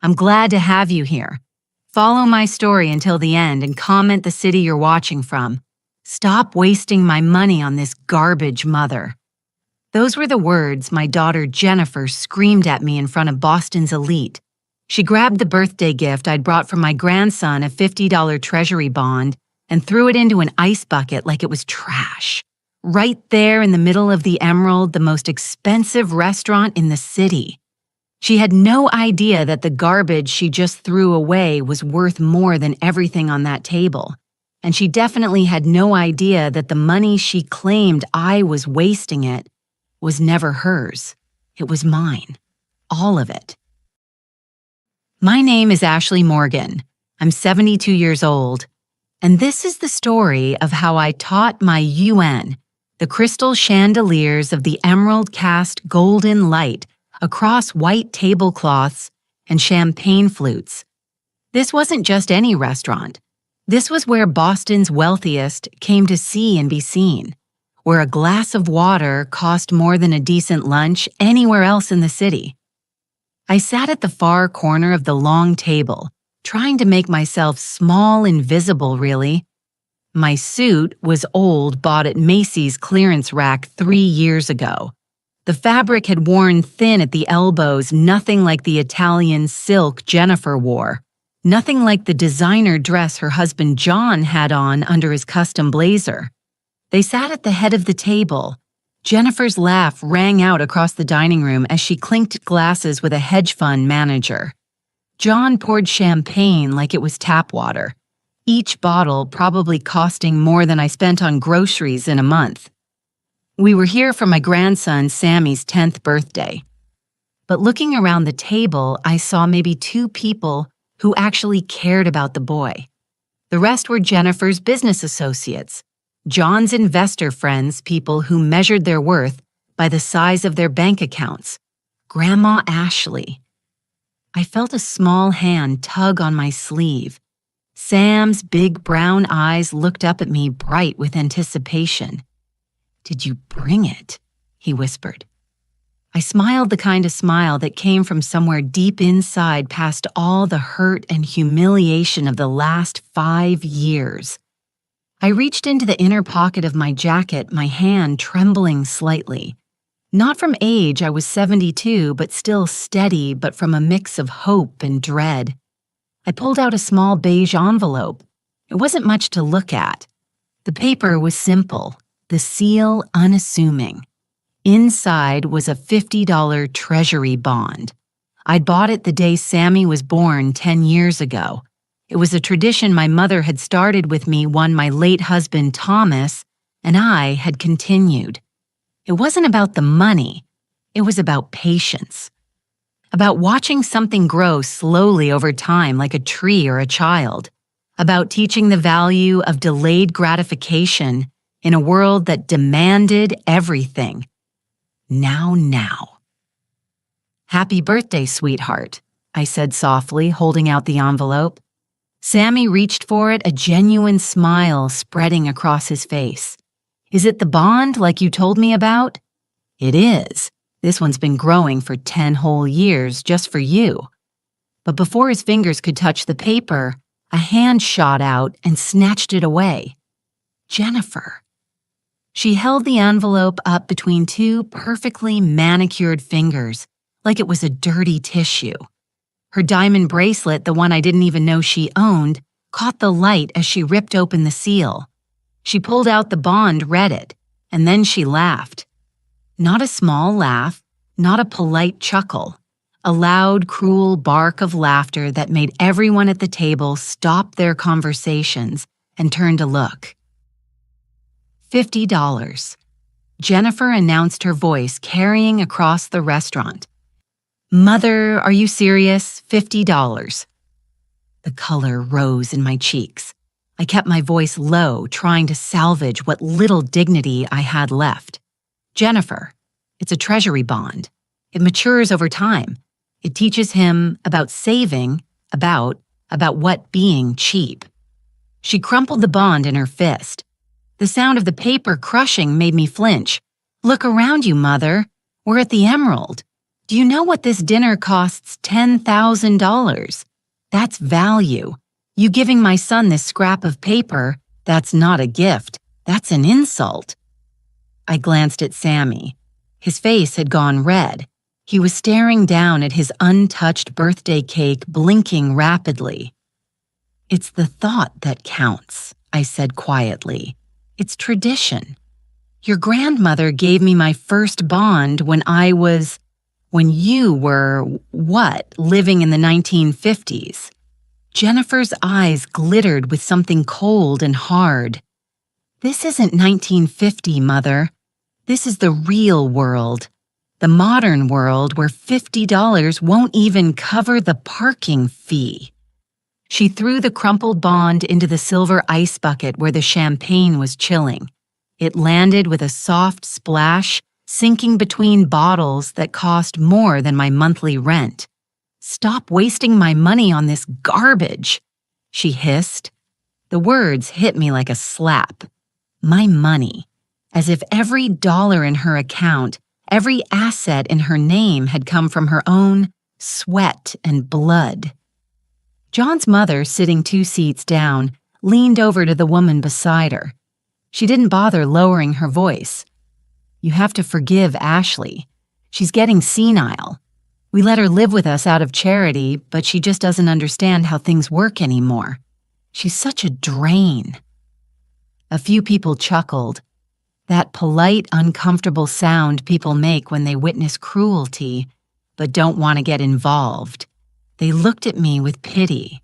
I'm glad to have you here. Follow my story until the end and comment the city you're watching from. Stop wasting my money on this garbage mother." Those were the words my daughter Jennifer screamed at me in front of Boston's elite. She grabbed the birthday gift I'd brought from my grandson, a $50 treasury bond, and threw it into an ice bucket like it was trash. Right there in the middle of the Emerald, the most expensive restaurant in the city. She had no idea that the garbage she just threw away was worth more than everything on that table. And she definitely had no idea that the money she claimed I was wasting it was never hers. It was mine. All of it. My name is Ashley Morgan. I'm 72 years old. And this is the story of how I taught my UN, the crystal chandeliers of the emerald cast golden light, across white tablecloths and champagne flutes. This wasn't just any restaurant. This was where Boston's wealthiest came to see and be seen, where a glass of water cost more than a decent lunch anywhere else in the city. I sat at the far corner of the long table, trying to make myself small and visible, really. My suit was old, bought at Macy's clearance rack 3 years ago. The fabric had worn thin at the elbows, nothing like the Italian silk Jennifer wore, nothing like the designer dress her husband John had on under his custom blazer. They sat at the head of the table. Jennifer's laugh rang out across the dining room as she clinked glasses with a hedge fund manager. John poured champagne like it was tap water, each bottle probably costing more than I spent on groceries in a month. We were here for my grandson Sammy's 10th birthday. But looking around the table, I saw maybe 2 people who actually cared about the boy. The rest were Jennifer's business associates, John's investor friends, people who measured their worth by the size of their bank accounts. Grandma Ashley. I felt a small hand tug on my sleeve. Sam's big brown eyes looked up at me bright with anticipation. "Did you bring it?" he whispered. I smiled the kind of smile that came from somewhere deep inside past all the hurt and humiliation of the last 5 years. I reached into the inner pocket of my jacket, my hand trembling slightly. Not from age, I was 72, but still steady, but from a mix of hope and dread. I pulled out a small beige envelope. It wasn't much to look at. The paper was simple, the seal unassuming. Inside was a $50 treasury bond. I'd bought it the day Sammy was born 10 years ago. It was a tradition my mother had started with me when my late husband Thomas and I had continued. It wasn't about the money. It was about patience. About watching something grow slowly over time like a tree or a child. About teaching the value of delayed gratification in a world that demanded everything. Now. "Happy birthday, sweetheart," I said softly, holding out the envelope. Sammy reached for it, a genuine smile spreading across his face. "Is it the bond like you told me about?" "It is. This one's been growing for 10 whole years just for you." But before his fingers could touch the paper, a hand shot out and snatched it away. Jennifer. She held the envelope up between 2 perfectly manicured fingers, like it was a dirty tissue. Her diamond bracelet, the one I didn't even know she owned, caught the light as she ripped open the seal. She pulled out the bond, read it, and then she laughed. Not a small laugh, not a polite chuckle. A loud, cruel bark of laughter that made everyone at the table stop their conversations and turn to look. $50. Jennifer announced, her voice carrying across the restaurant. "Mother, are you serious? $50. The color rose in my cheeks. I kept my voice low, trying to salvage what little dignity I had left. "Jennifer, it's a treasury bond. It matures over time. It teaches him about saving, about what being cheap." She crumpled the bond in her fist. The sound of the paper crushing made me flinch. "Look around you, Mother. We're at the Emerald. Do you know what this dinner costs $10,000? That's value. You giving my son this scrap of paper, that's not a gift. That's an insult. I glanced at Sammy. His face had gone red. He was staring down at his untouched birthday cake, blinking rapidly. It's the thought that counts, I said quietly. It's tradition. Your grandmother gave me my first bond when you were, living in the 1950s. Jennifer's eyes glittered with something cold and hard. This isn't 1950, Mother. This is the real world. The modern world where $50 won't even cover the parking fee. She threw the crumpled bond into the silver ice bucket where the champagne was chilling. It landed with a soft splash, sinking between bottles that cost more than my monthly rent. Stop wasting my money on this garbage, she hissed. The words hit me like a slap. My money. As if every dollar in her account, every asset in her name had come from her own sweat and blood. John's mother, sitting 2 seats down, leaned over to the woman beside her. She didn't bother lowering her voice. You have to forgive Ashley. She's getting senile. We let her live with us out of charity, but she just doesn't understand how things work anymore. She's such a drain. A few people chuckled. That polite, uncomfortable sound people make when they witness cruelty, but don't want to get involved. They looked at me with pity.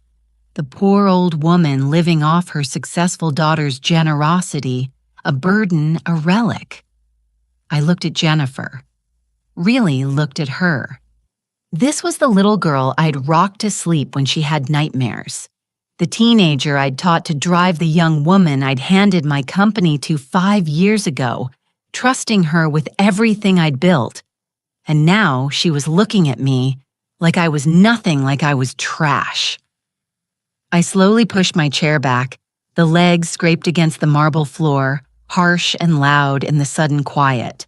The poor old woman living off her successful daughter's generosity, a burden, a relic. I looked at Jennifer. Really looked at her. This was the little girl I'd rocked to sleep when she had nightmares. The teenager I'd taught to drive the young woman I'd handed my company to 5 years ago, trusting her with everything I'd built. And now she was looking at me like I was nothing, like I was trash. I slowly pushed my chair back. The legs scraped against the marble floor, harsh and loud in the sudden quiet.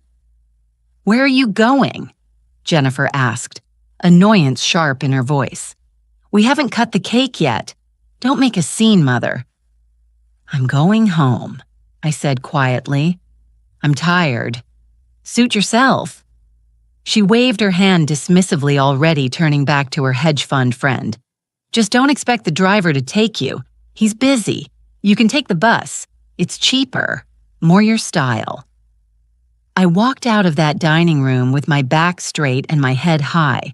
Where are you going? Jennifer asked, annoyance sharp in her voice. We haven't cut the cake yet. Don't make a scene, Mother. I'm going home, I said quietly. I'm tired. Suit yourself. She waved her hand dismissively, already turning back to her hedge fund friend. Just don't expect the driver to take you. He's busy. You can take the bus. It's cheaper. More your style. I walked out of that dining room with my back straight and my head high.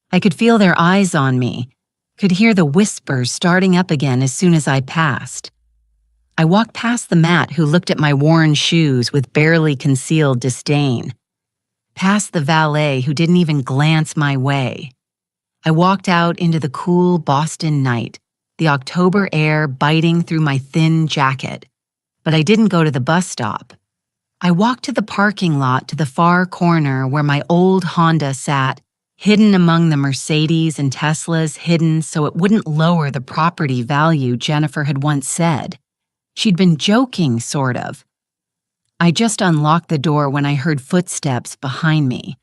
I could feel their eyes on me, could hear the whispers starting up again as soon as I passed. I walked past the Matt who looked at my worn shoes with barely concealed disdain. Past the valet who didn't even glance my way. I walked out into the cool Boston night, the October air biting through my thin jacket. But I didn't go to the bus stop. I walked to the parking lot to the far corner where my old Honda sat, hidden among the Mercedes and Teslas, hidden so it wouldn't lower the property value Jennifer had once said. She'd been joking, sort of. I just unlocked the door when I heard footsteps behind me.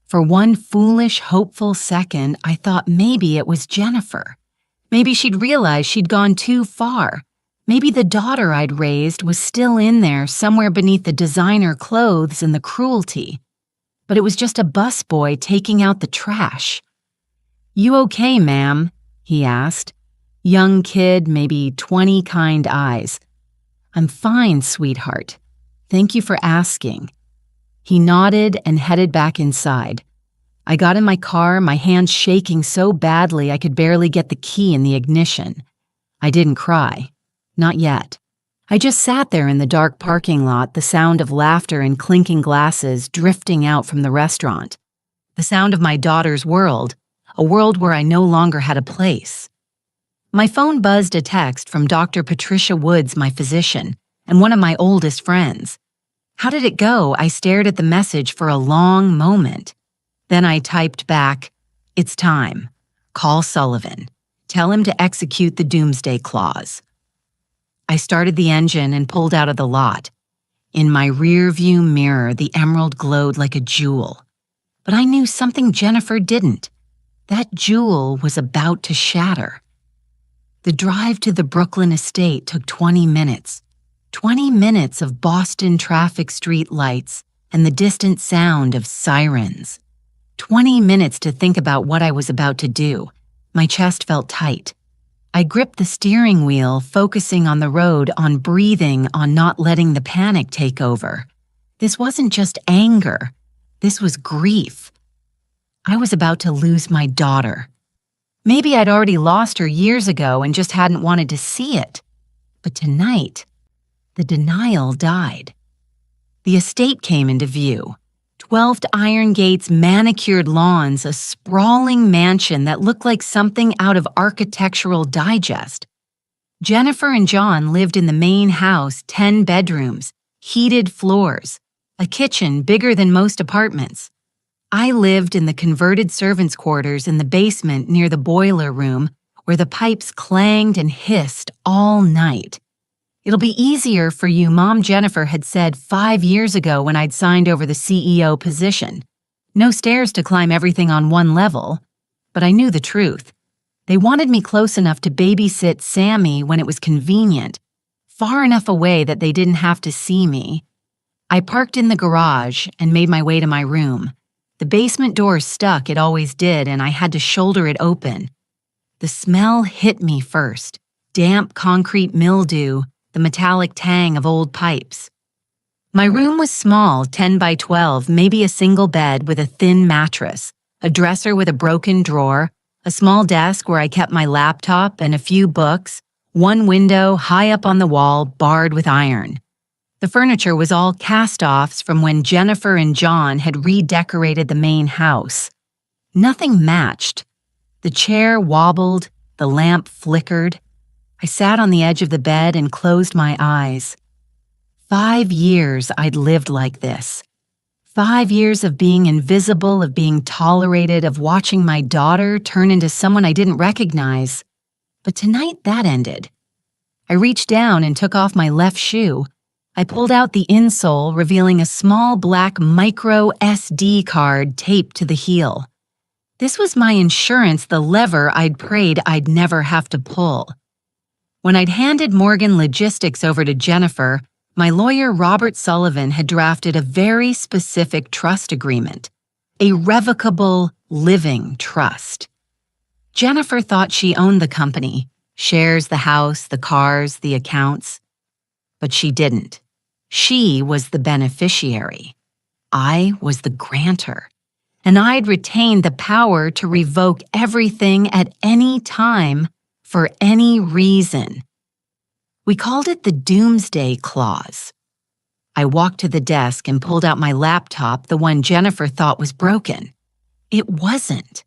For one foolish, hopeful second, I thought maybe it was Jennifer. Maybe she'd realized she'd gone too far. Maybe the daughter I'd raised was still in there somewhere beneath the designer clothes and the cruelty. But it was just a busboy taking out the trash. You okay, ma'am? He asked. Young kid, maybe 20 kind eyes. I'm fine, sweetheart. Thank you for asking. He nodded and headed back inside. I got in my car, my hands shaking so badly I could barely get the key in the ignition. I didn't cry. Not yet. I just sat there in the dark parking lot, the sound of laughter and clinking glasses drifting out from the restaurant. The sound of my daughter's world, a world where I no longer had a place. My phone buzzed a text from Dr. Patricia Woods, my physician, and one of my oldest friends. How did it go? I stared at the message for a long moment. Then I typed back, "It's time. Call Sullivan. Tell him to execute the doomsday clause." I started the engine and pulled out of the lot. In my rear-view mirror, the emerald glowed like a jewel. But I knew something Jennifer didn't. That jewel was about to shatter. The drive to the Brooklyn estate took 20 minutes. 20 minutes of Boston traffic street lights and the distant sound of sirens. 20 minutes to think about what I was about to do. My chest felt tight. I gripped the steering wheel, focusing on the road, on breathing, on not letting the panic take over. This wasn't just anger. This was grief. I was about to lose my daughter. Maybe I'd already lost her years ago and just hadn't wanted to see it. But tonight, the denial died. The estate came into view. 12 iron gates, manicured lawns, a sprawling mansion that looked like something out of Architectural Digest. Jennifer and John lived in the main house, 10 bedrooms, heated floors, a kitchen bigger than most apartments. I lived in the converted servants' quarters in the basement near the boiler room, where the pipes clanged and hissed all night. "It'll be easier for you," Mom Jennifer had said 5 years ago when I'd signed over the CEO position. No stairs to climb everything on one level. But I knew the truth. They wanted me close enough to babysit Sammy when it was convenient, far enough away that they didn't have to see me. I parked in the garage and made my way to my room. The basement door stuck, it always did, and I had to shoulder it open. The smell hit me first. Damp concrete mildew, the metallic tang of old pipes. My room was small, 10 by 12, maybe a single bed with a thin mattress, a dresser with a broken drawer, a small desk where I kept my laptop and a few books, one window high up on the wall barred with iron. The furniture was all cast-offs from when Jennifer and John had redecorated the main house. Nothing matched. The chair wobbled, the lamp flickered. I sat on the edge of the bed and closed my eyes. 5 years I'd lived like this. 5 years of being invisible, of being tolerated, of watching my daughter turn into someone I didn't recognize. But tonight that ended. I reached down and took off my left shoe. I pulled out the insole, revealing a small black micro SD card taped to the heel. This was my insurance, the lever I'd prayed I'd never have to pull. When I'd handed Morgan Logistics over to Jennifer, my lawyer Robert Sullivan had drafted a very specific trust agreement, a revocable living trust. Jennifer thought she owned the company, shares, the house, the cars, the accounts. But she didn't. She was the beneficiary. I was the grantor. And I'd retained the power to revoke everything at any time for any reason. We called it the Doomsday Clause. I walked to the desk and pulled out my laptop, the one Jennifer thought was broken. It wasn't.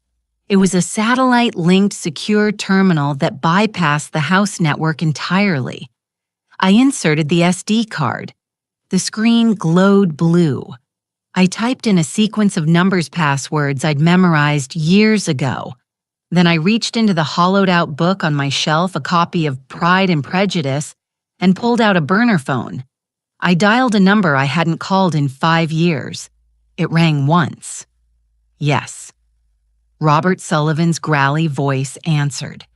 It was a satellite-linked secure terminal that bypassed the house network entirely. I inserted the SD card. The screen glowed blue. I typed in a sequence of numbers passwords I'd memorized years ago. Then I reached into the hollowed-out book on my shelf, a copy of Pride and Prejudice, and pulled out a burner phone. I dialed a number I hadn't called in 5 years. It rang once. Yes. Robert Sullivan's growly voice answered.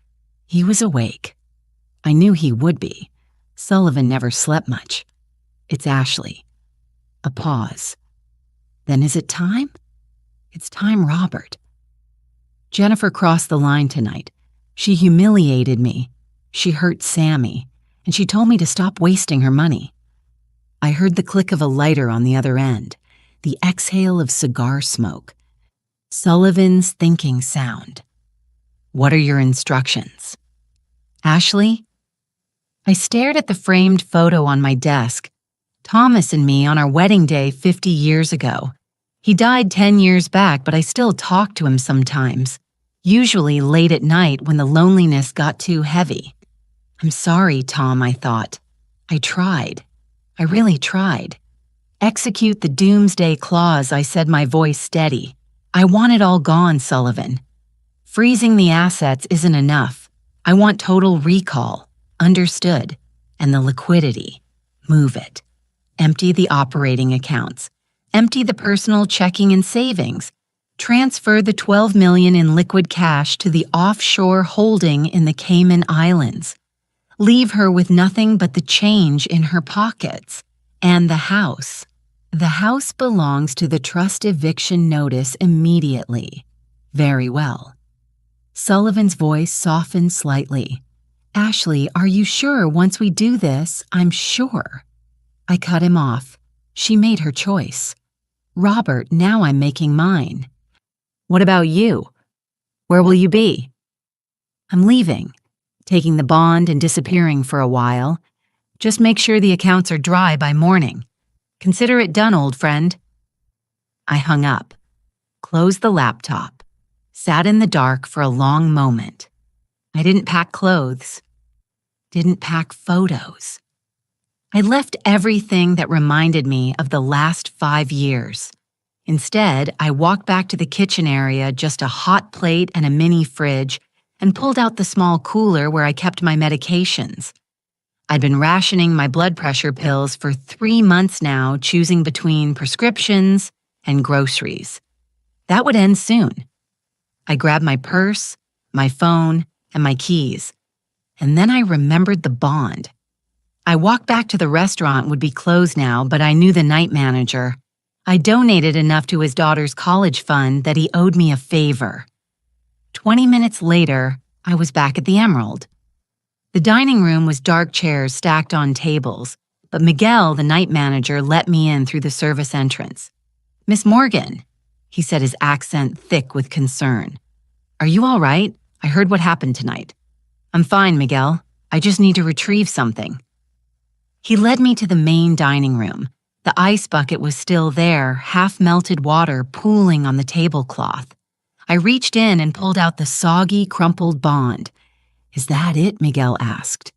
He was awake. I knew he would be. Sullivan never slept much. It's Ashley. A pause. Then is it time? It's time, Robert. Jennifer crossed the line tonight. She humiliated me. She hurt Sammy. And she told me to stop wasting her money. I heard the click of a lighter on the other end, the exhale of cigar smoke. Sullivan's thinking sound. What are your instructions? Ashley? I stared at the framed photo on my desk. Thomas and me on our wedding day 50 years ago. He died 10 years back, but I still talk to him sometimes, usually late at night when the loneliness got too heavy. I'm sorry, Tom, I thought. I tried. I really tried. Execute the Doomsday Clause, I said, my voice steady. I want it all gone, Sullivan. Freezing the assets isn't enough. I want total recall. Understood. And the liquidity. Move it. Empty the operating accounts. Empty the personal checking and savings. Transfer the $12 million in liquid cash to the offshore holding in the Cayman Islands. Leave her with nothing but the change in her pockets. And the house. The house belongs to the trust eviction notice immediately. Very well. Sullivan's voice softened slightly. Ashley, are you sure once we do this? I'm sure. I cut him off. She made her choice. Robert, now I'm making mine. What about you? Where will you be? I'm leaving, taking the bond and disappearing for a while. Just make sure the accounts are dry by morning. Consider it done, old friend. I hung up, closed the laptop, sat in the dark for a long moment. I didn't pack clothes, didn't pack photos. I left everything that reminded me of the last 5 years. Instead, I walked back to the kitchen area, just a hot plate and a mini fridge, and pulled out the small cooler where I kept my medications. I'd been rationing my blood pressure pills for 3 months now, choosing between prescriptions and groceries. That would end soon. I grabbed my purse, my phone, and my keys. And then I remembered the bond. I walked back to the restaurant would be closed now, but I knew the night manager. I donated enough to his daughter's college fund that he owed me a favor. 20 minutes later, I was back at the Emerald. The dining room was dark chairs stacked on tables, but Miguel, the night manager, let me in through the service entrance. Miss Morgan, he said, his accent thick with concern. Are you all right? I heard what happened tonight. I'm fine, Miguel. I just need to retrieve something. He led me to the main dining room. The ice bucket was still there, half-melted water pooling on the tablecloth. I reached in and pulled out the soggy, crumpled bond. Is that it? Miguel asked.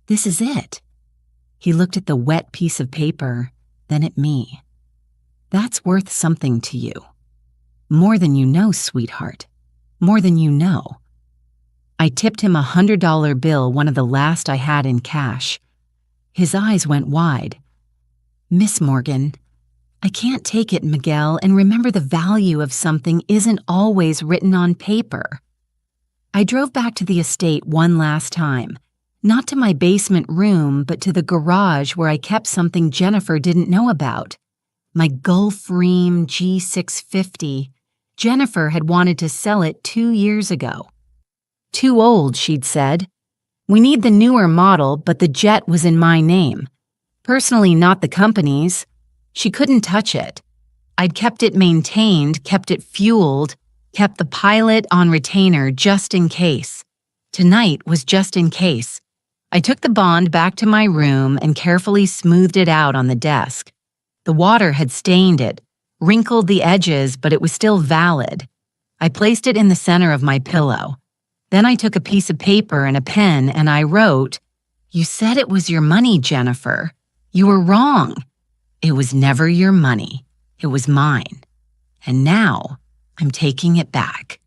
This is it. He looked at the wet piece of paper, then at me. That's worth something to you. More than you know, sweetheart. More than you know. I tipped him a $100 bill, one of the last I had in cash. His eyes went wide. Miss Morgan, I can't take it, Miguel, and remember the value of something isn't always written on paper. I drove back to the estate one last time, not to my basement room, but to the garage where I kept something Jennifer didn't know about. My Gulfstream G650. Jennifer had wanted to sell it 2 years ago. Too old, she'd said. We need the newer model, but the jet was in my name. Personally, not the company's. She couldn't touch it. I'd kept it maintained, kept it fueled, kept the pilot on retainer just in case. Tonight was just in case. I took the bond back to my room and carefully smoothed it out on the desk. The water had stained it, wrinkled the edges, but it was still valid. I placed it in the center of my pillow. Then I took a piece of paper and a pen and I wrote, You said it was your money, Jennifer. You were wrong. It was never your money. It was mine. And now I'm taking it back.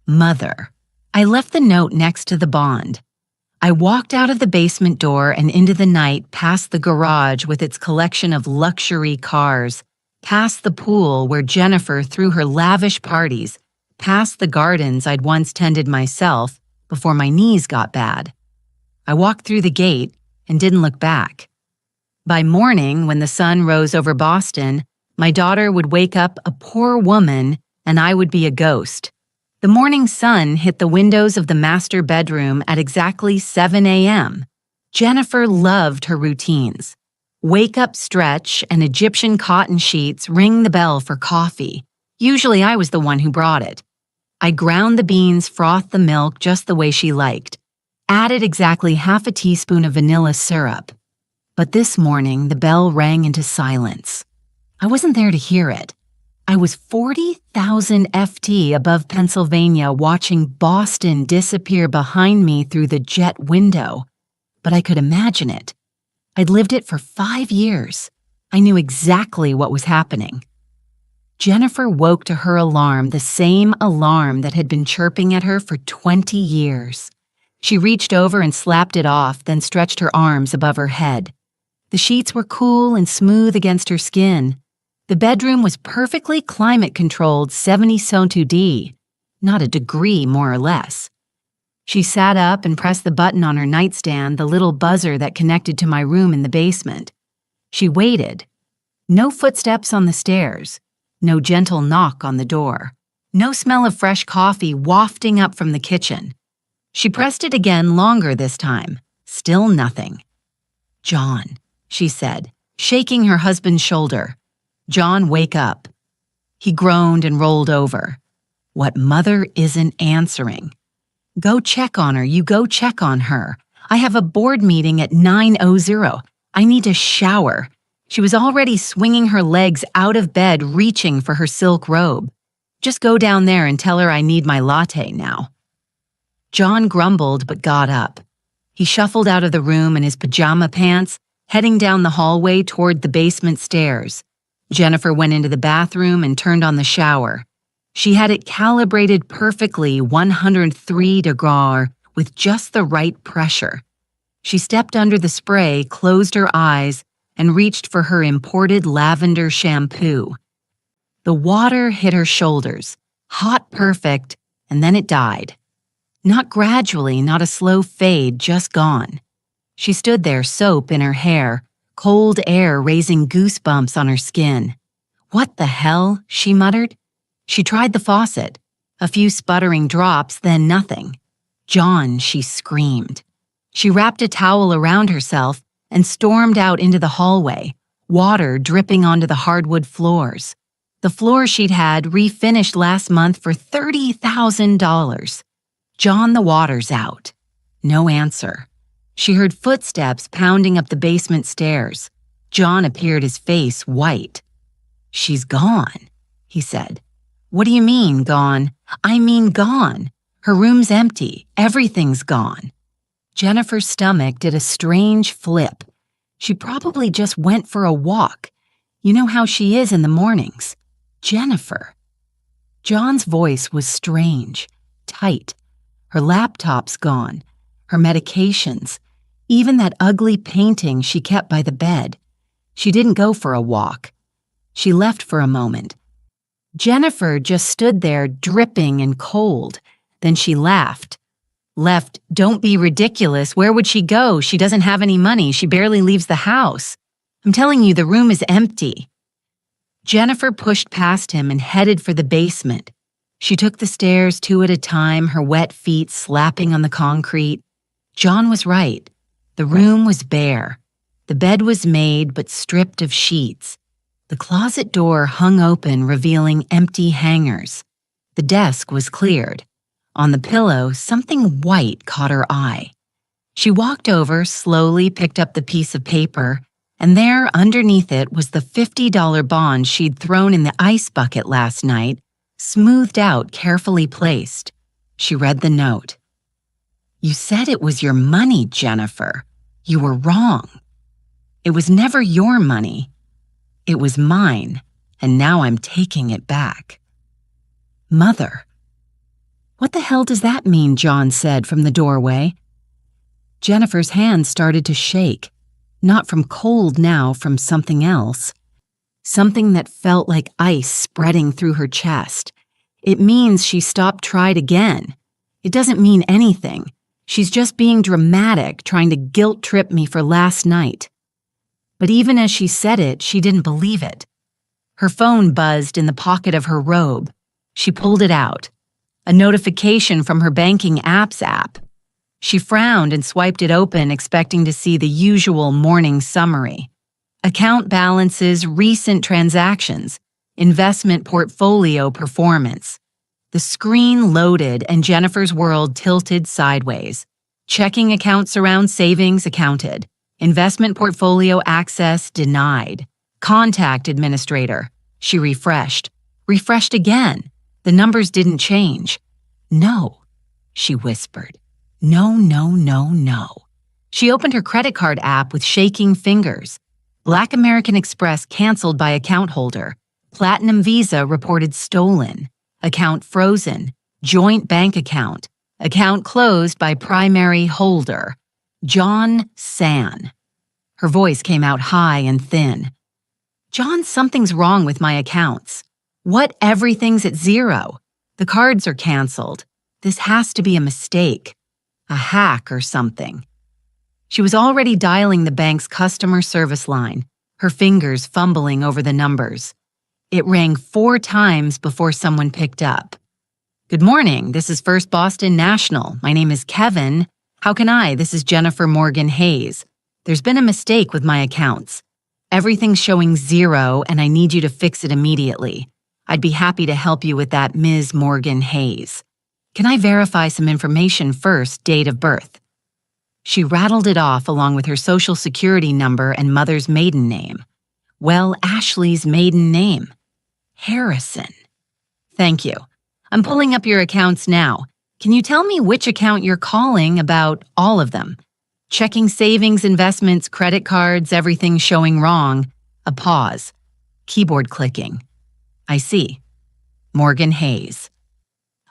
Mother. I left the note next to the bond. I walked out of the basement door and into the night, past the garage with its collection of luxury cars, past the pool where Jennifer threw her lavish parties, past the gardens I'd once tended myself before my knees got bad. I walked through the gate and didn't look back. By morning, when the sun rose over Boston, my daughter would wake up a poor woman and I would be a ghost. The morning sun hit the windows of the master bedroom at exactly 7 a.m. Jennifer loved her routines. Wake up stretch and Egyptian cotton sheets ring the bell for coffee. Usually I was the one who brought it. I ground the beans, frothed the milk just the way she liked. Added exactly half a teaspoon of vanilla syrup. But this morning, the bell rang into silence. I wasn't there to hear it. I was 40,000 FT above Pennsylvania watching Boston disappear behind me through the jet window. But I could imagine it. I'd lived it for 5 years. I knew exactly what was happening. Jennifer woke to her alarm, the same alarm that had been chirping at her for 20 years. She reached over and slapped it off, then stretched her arms above her head. The sheets were cool and smooth against her skin. The bedroom was perfectly climate-controlled 70 Sontu-D, not a degree more or less. She sat up and pressed the button on her nightstand, the little buzzer that connected to my room in the basement. She waited. No footsteps on the stairs. No gentle knock on the door. No smell of fresh coffee wafting up from the kitchen. She pressed it again, longer this time. Still nothing. "John," she said, shaking her husband's shoulder. "John, wake up." He groaned and rolled over. "What mother isn't answering?" "Go check on her. You go check on her. I have a board meeting at 9:00. I need a shower." She was already swinging her legs out of bed, reaching for her silk robe. "Just go down there and tell her I need my latte now." John grumbled but got up. He shuffled out of the room in his pajama pants, heading down the hallway toward the basement stairs. Jennifer went into the bathroom and turned on the shower. She had it calibrated perfectly, 103 degrees, with just the right pressure. She stepped under the spray, closed her eyes, and reached for her imported lavender shampoo. The water hit her shoulders, hot perfect, and then it died. Not gradually, not a slow fade, just gone. She stood there, soap in her hair, cold air raising goosebumps on her skin. "What the hell?" she muttered. She tried the faucet. A few sputtering drops, then nothing. "John," she screamed. She wrapped a towel around herself and stormed out into the hallway, water dripping onto the hardwood floors. The floor she'd had refinished last month for $30,000. "John, the water's out." No answer. She heard footsteps pounding up the basement stairs. John appeared, his face white. "She's gone," he said. "What do you mean, gone?" "I mean gone. Her room's empty. Everything's gone." Jennifer's stomach did a strange flip. She probably just went for a walk. You know how she is in the mornings. Jennifer. John's voice was strange, tight. Her laptop's gone. Her medications. Even that ugly painting she kept by the bed. She didn't go for a walk. She left for a moment. Jennifer just stood there, dripping and cold. Then she laughed. Left, "Don't be ridiculous. Where would she go? She doesn't have any money. She barely leaves the house. I'm telling you, the room is empty." Jennifer pushed past him and headed for the basement. She took the stairs 2 at a time, her wet feet slapping on the concrete. John was right. The room was bare. The bed was made but stripped of sheets. The closet door hung open, revealing empty hangers. The desk was cleared. On the pillow, something white caught her eye. She walked over, slowly picked up the piece of paper, and there, underneath it, was the $50 bond she'd thrown in the ice bucket last night, smoothed out, carefully placed. She read the note. "You said it was your money, Jennifer. You were wrong. It was never your money. It was mine, and now I'm taking it back." Mother. "What the hell does that mean?" John said from the doorway. Jennifer's hand started to shake, not from cold now, from something else. Something that felt like ice spreading through her chest. It means she stopped, tried again. It doesn't mean anything. She's just being dramatic, trying to guilt-trip me for last night. But even as she said it, she didn't believe it. Her phone buzzed in the pocket of her robe. She pulled it out. A notification from her banking apps app. She frowned and swiped it open, expecting to see the usual morning summary. Account balances, recent transactions, investment portfolio performance. The screen loaded and Jennifer's world tilted sideways. Checking account surround savings accounted. Investment portfolio access denied. Contact administrator. She refreshed. Refreshed again. The numbers didn't change. "No," she whispered. "No, no, no, no." She opened her credit card app with shaking fingers. Black American Express canceled by account holder. Platinum Visa reported stolen. Account frozen. Joint bank account. Account closed by primary holder. John San. Her voice came out high and thin. John, something's wrong with my accounts. What everything's at zero? The cards are canceled. This has to be a mistake. A hack or something. She was already dialing the bank's customer service line, her fingers fumbling over the numbers. It rang 4 times before someone picked up. Good morning, this is First Boston National. My name is Kevin. How can I? This is Jennifer Morgan Hayes. There's been a mistake with my accounts. Everything's showing 0 and I need you to fix it immediately. I'd be happy to help you with that, Ms. Morgan Hayes. Can I verify some information first, date of birth? She rattled it off along with her social security number and mother's maiden name. Well, Ashley's maiden name. Harrison. Thank you. I'm pulling up your accounts now. Can you tell me which account you're calling about all of them? Checking savings, investments, credit cards, everything showing wrong. A pause. Keyboard clicking. I see. Morgan Hayes.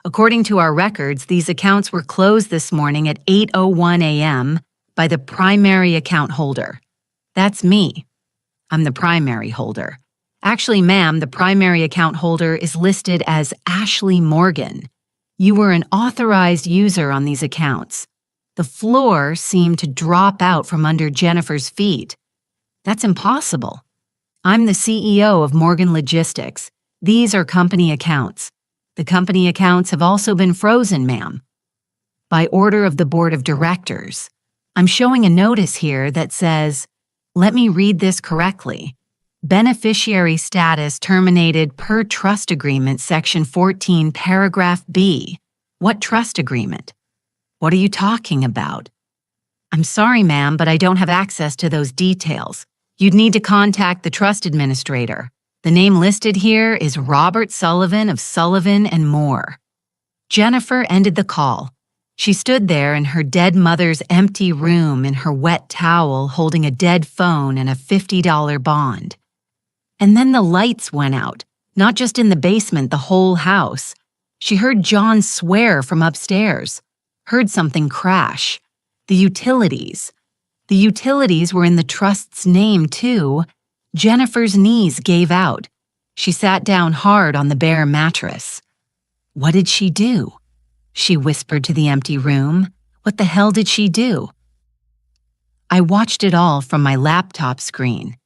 According to our records, these accounts were closed this morning at 8:01 a.m. by the primary account holder. That's me. I'm the primary holder. Actually, ma'am, the primary account holder is listed as Ashley Morgan. You were an authorized user on these accounts. The floor seemed to drop out from under Jennifer's feet. That's impossible. I'm the CEO of Morgan Logistics. These are company accounts. The company accounts have also been frozen, ma'am. By order of the board of directors. I'm showing a notice here that says, let me read this correctly. Beneficiary status terminated per trust agreement, section 14, paragraph B. What trust agreement? What are you talking about? I'm sorry, ma'am, but I don't have access to those details. You'd need to contact the trust administrator. The name listed here is Robert Sullivan of Sullivan and Moore. Jennifer ended the call. She stood there in her dead mother's empty room in her wet towel holding a dead phone and a $50 bond. And then the lights went out, not just in the basement, the whole house. She heard John swear from upstairs, heard something crash. The utilities. The utilities were in the trust's name, too. Jennifer's knees gave out. She sat down hard on the bare mattress. What did she do? She whispered to the empty room. What the hell did she do? I watched it all from my laptop screen.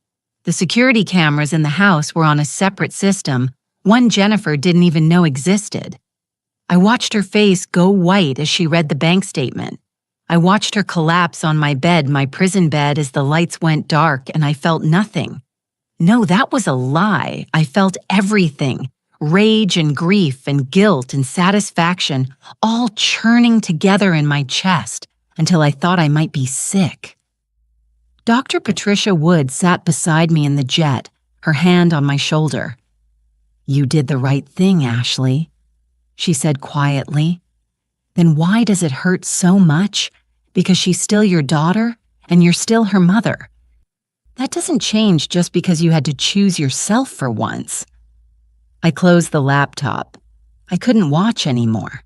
The security cameras in the house were on a separate system, one Jennifer didn't even know existed. I watched her face go white as she read the bank statement. I watched her collapse on my bed, my prison bed, as the lights went dark and I felt nothing. No, that was a lie. I felt everything. Rage and grief and guilt and satisfaction all churning together in my chest until I thought I might be sick. Dr. Patricia Wood sat beside me in the jet, her hand on my shoulder. You did the right thing, Ashley, she said quietly. Then why does it hurt so much? Because she's still your daughter and you're still her mother. That doesn't change just because you had to choose yourself for once. I closed the laptop. I couldn't watch anymore.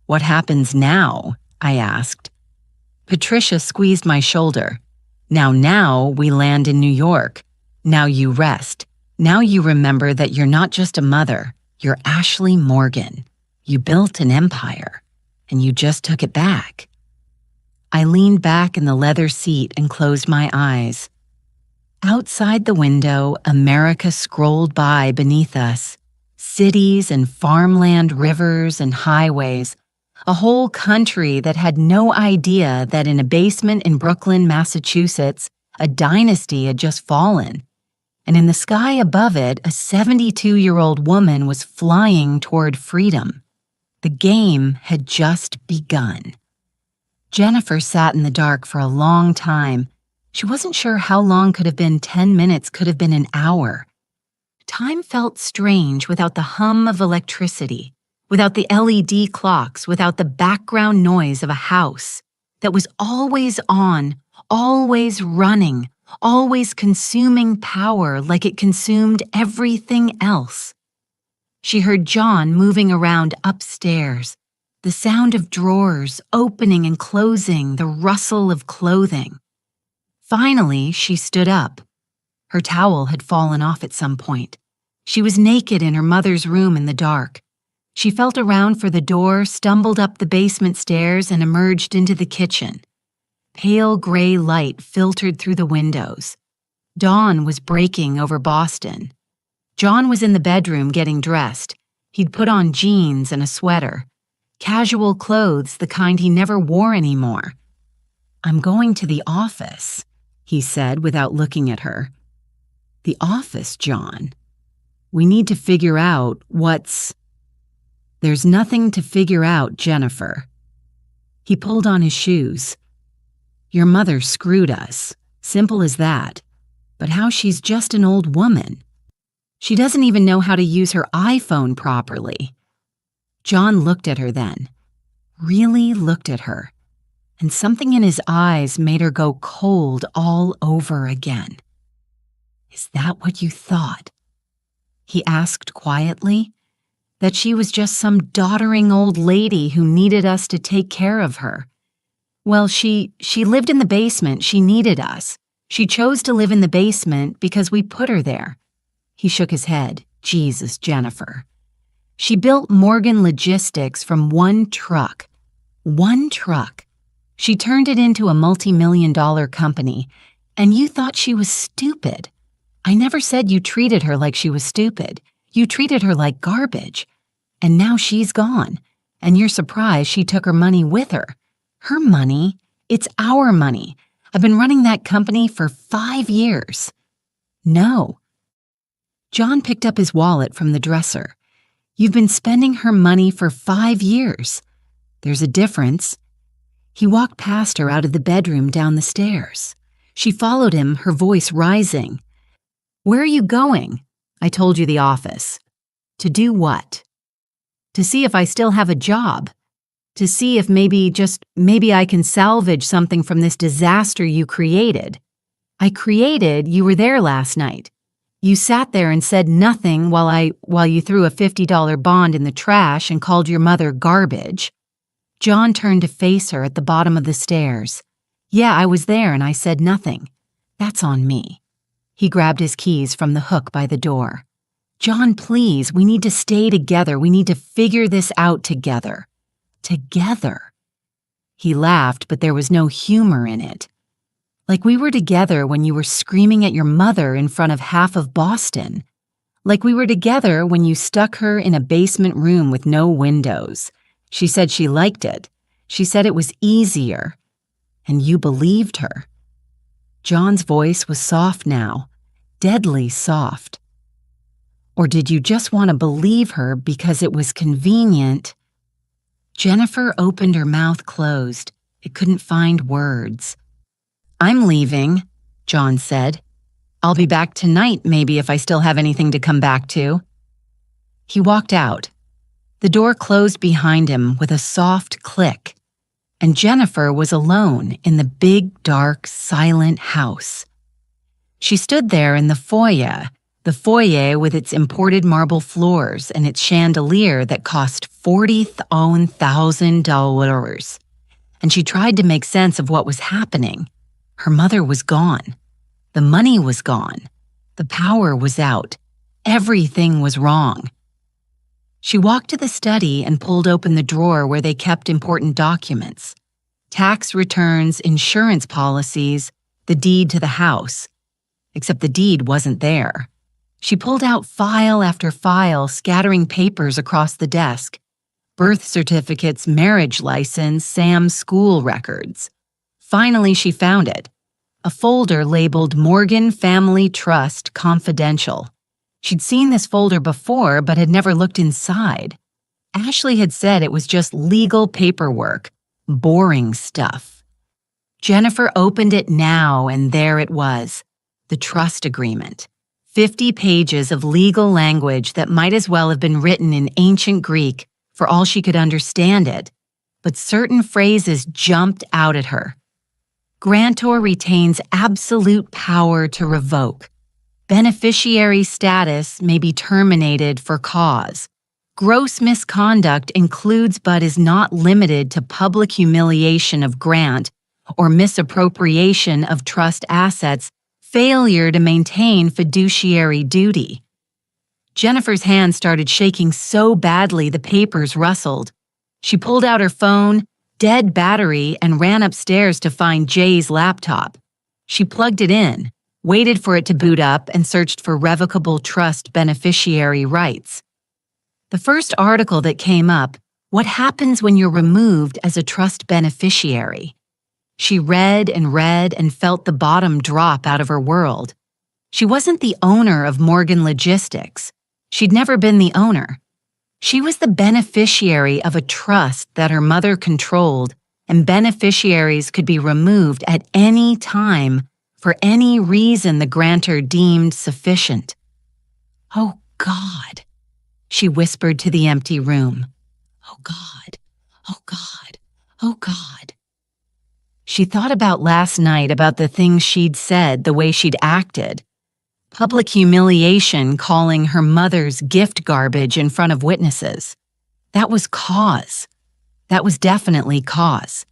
What happens now? I asked. Patricia squeezed my shoulder. Now we land in New York. Now you rest. Now you remember that you're not just a mother. You're Ashley Morgan. You built an empire, and you just took it back. I leaned back in the leather seat and closed my eyes. Outside the window, America scrolled by beneath us. Cities and farmland, rivers and highways. A whole country that had no idea that in a basement in Brooklyn, Massachusetts, a dynasty had just fallen. And in the sky above it, a 72-year-old woman was flying toward freedom. The game had just begun. Jennifer sat in the dark for a long time. She wasn't sure how long could have been 10 minutes, could have been an hour. Time felt strange without the hum of electricity, without the LED clocks, without the background noise of a house that was always on, always running, always consuming power like it consumed everything else. She heard John moving around upstairs, the sound of drawers opening and closing, the rustle of clothing. Finally, she stood up. Her towel had fallen off at some point. She was naked in her mother's room in the dark. She felt around for the door, stumbled up the basement stairs, and emerged into the kitchen. Pale gray light filtered through the windows. Dawn was breaking over Boston. John was in the bedroom getting dressed. He'd put on jeans and a sweater. Casual clothes, the kind he never wore anymore. "I'm going to the office," he said without looking at her. "The office, John? We need to figure out what's—" "There's nothing to figure out, Jennifer." He pulled on his shoes. "Your mother screwed us. Simple as that. But how she's just an old woman. She doesn't even know how to use her iPhone properly." John looked at her then. Really looked at her. And something in his eyes made her go cold all over again. "Is that what you thought?" he asked quietly. "That she was just some doddering old lady who needed us to take care of her? Well, she lived in the basement. She needed us. She chose to live in the basement because we put her there." He shook his head. "Jesus, Jennifer. She built Morgan Logistics from one truck. One truck. She turned it into a multi-million-dollar company, and you thought she was stupid. I never said you treated her like she was stupid. You treated her like garbage. And now she's gone, and you're surprised she took her money with her. Her money? It's our money. I've been running that company for 5 years." "No." John picked up his wallet from the dresser. "You've been spending her money for 5 years. There's a difference." He walked past her out of the bedroom down the stairs. She followed him, her voice rising. "Where are you going?" "I told you, the office." "To do what?" "To see if I still have a job. To see if maybe I can salvage something from this disaster you created." You were there last night. You sat there and said nothing while you threw a $50 bond in the trash and called your mother garbage." John turned to face her at the bottom of the stairs. "Yeah, I was there and I said nothing. That's on me." He grabbed his keys from the hook by the door. "John, please, we need to stay together. We need to figure this out together." Together. He laughed, but there was no humor in it. "Like we were together when you were screaming at your mother in front of half of Boston. Like we were together when you stuck her in a basement room with no windows. She said she liked it. She said it was easier. And you believed her." John's voice was soft now, deadly soft. "Or did you just want to believe her because it was convenient?" Jennifer opened her mouth closed. It couldn't find words. "I'm leaving," John said. "I'll be back tonight, maybe, if I still have anything to come back to." He walked out. The door closed behind him with a soft click, and Jennifer was alone in the big, dark, silent house. She stood there in the foyer with its imported marble floors and its chandelier that cost $40,000, and she tried to make sense of what was happening. Her mother was gone. The money was gone. The power was out. Everything was wrong. She walked to the study and pulled open the drawer where they kept important documents. Tax returns, insurance policies, the deed to the house. Except the deed wasn't there. She pulled out file after file, scattering papers across the desk. Birth certificates, marriage license, Sam's school records. Finally, she found it. A folder labeled Morgan Family Trust Confidential. She'd seen this folder before, but had never looked inside. Ashley had said it was just legal paperwork, boring stuff. Jennifer opened it now, and there it was, the trust agreement. 50 pages of legal language that might as well have been written in ancient Greek for all she could understand it, but certain phrases jumped out at her. Grantor retains absolute power to revoke. Beneficiary status may be terminated for cause. Gross misconduct includes but is not limited to public humiliation of grant or misappropriation of trust assets failure to maintain fiduciary duty. Jennifer's hand started shaking so badly the papers rustled. She pulled out her phone, dead battery, and ran upstairs to find Jay's laptop. She plugged it in, waited for it to boot up, and searched for revocable trust beneficiary rights. The first article that came up, "What happens when you're removed as a trust beneficiary?" She read and felt the bottom drop out of her world. She wasn't the owner of Morgan Logistics. She'd never been the owner. She was the beneficiary of a trust that her mother controlled, and beneficiaries could be removed at any time for any reason the grantor deemed sufficient. "Oh, God," she whispered to the empty room. "Oh, God. Oh, God. Oh, God." She thought about last night, about the things she'd said, the way she'd acted. Public humiliation, calling her mother's gift garbage in front of witnesses. That was cause. That was definitely cause.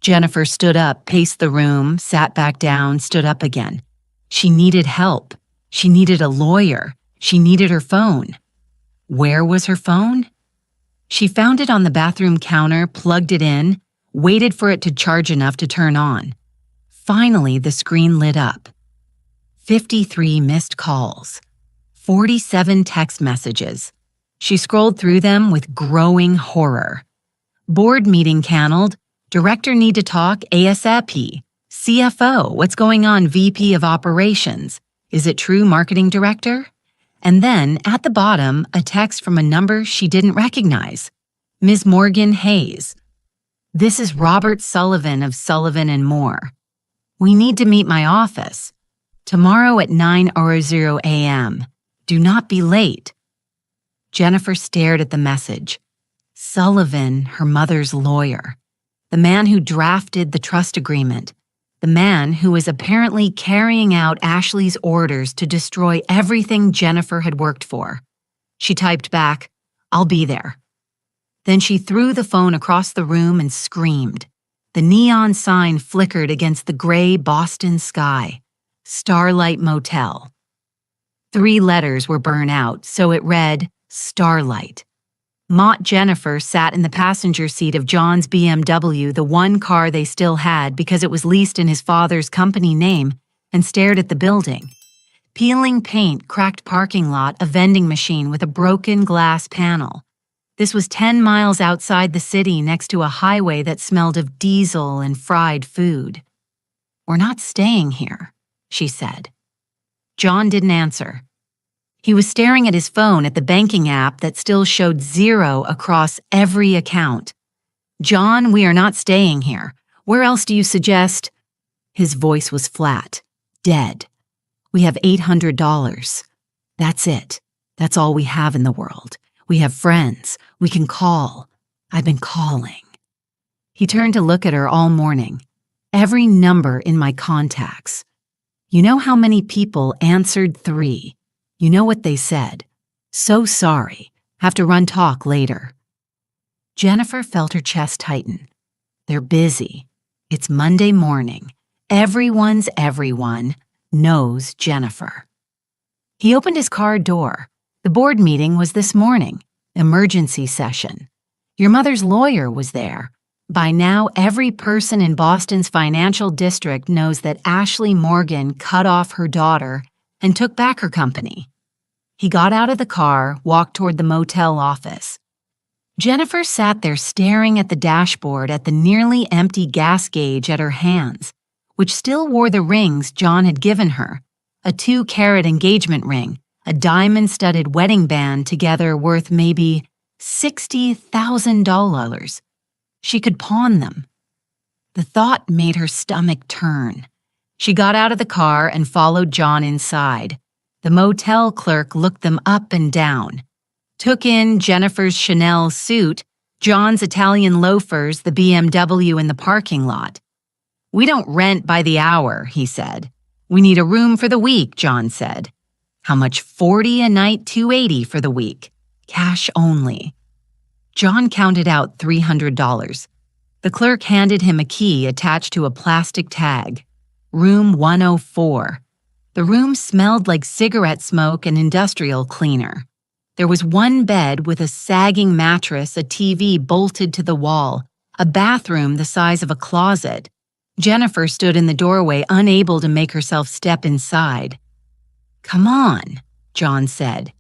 Jennifer stood up, paced the room, sat back down, stood up again. She needed help. She needed a lawyer. She needed her phone. Where was her phone? She found it on the bathroom counter, plugged it in, waited for it to charge enough to turn on. Finally, the screen lit up. 53 missed calls. 47 text messages. She scrolled through them with growing horror. Board meeting canceled. Director need to talk ASAP. CFO, what's going on? VP of Operations. Is it true marketing director? And then, at the bottom, a text from a number she didn't recognize. Ms. Morgan Hayes. "This is Robert Sullivan of Sullivan and Moore. We need to meet my office. Tomorrow at 9:00 a.m. Do not be late." Jennifer stared at the message. Sullivan, her mother's lawyer. The man who drafted the trust agreement. The man who was apparently carrying out Ashley's orders to destroy everything Jennifer had worked for. She typed back, "I'll be there." Then she threw the phone across the room and screamed. The neon sign flickered against the gray Boston sky. Starlight Motel. 3 letters were burnt out, so it read, Starlight. Mott Jennifer sat in the passenger seat of John's BMW, the one car they still had because it was leased in his father's company name, and stared at the building. Peeling paint, cracked parking lot, a vending machine with a broken glass panel. This was 10 miles outside the city next to a highway that smelled of diesel and fried food. "We're not staying here," she said. John didn't answer. He was staring at his phone at the banking app that still showed 0 across every account. "John, we are not staying here. Where else do you suggest?" His voice was flat, dead. "We have $800. That's it. That's all we have in the world. We have friends. We can call. I've been calling." He turned to look at her all morning. "Every number in my contacts. You know how many people answered 3? You know what they said. So sorry. Have to run talk later." Jennifer felt her chest tighten. They're busy. It's Monday morning. Everyone knows Jennifer. He opened his car door. The board meeting was this morning. Emergency session. Your mother's lawyer was there. By now, every person in Boston's financial district knows that Ashley Morgan cut off her daughter and took back her company. He got out of the car, walked toward the motel office. Jennifer sat there staring at the dashboard at the nearly empty gas gauge at her hands, which still wore the rings John had given her, a 2-carat engagement ring, a diamond-studded wedding band together worth maybe $60,000. She could pawn them. The thought made her stomach turn. She got out of the car and followed John inside. The motel clerk looked them up and down, took in Jennifer's Chanel suit, John's Italian loafers, the BMW in the parking lot. "We don't rent by the hour," he said. "We need a room for the week," John said. "How much? 40 a night, 280 for the week. Cash only." John counted out $300. The clerk handed him a key attached to a plastic tag. Room 104. The room smelled like cigarette smoke and industrial cleaner. There was one bed with a sagging mattress, a TV bolted to the wall, a bathroom the size of a closet. Jennifer stood in the doorway, unable to make herself step inside. "Come on," John said.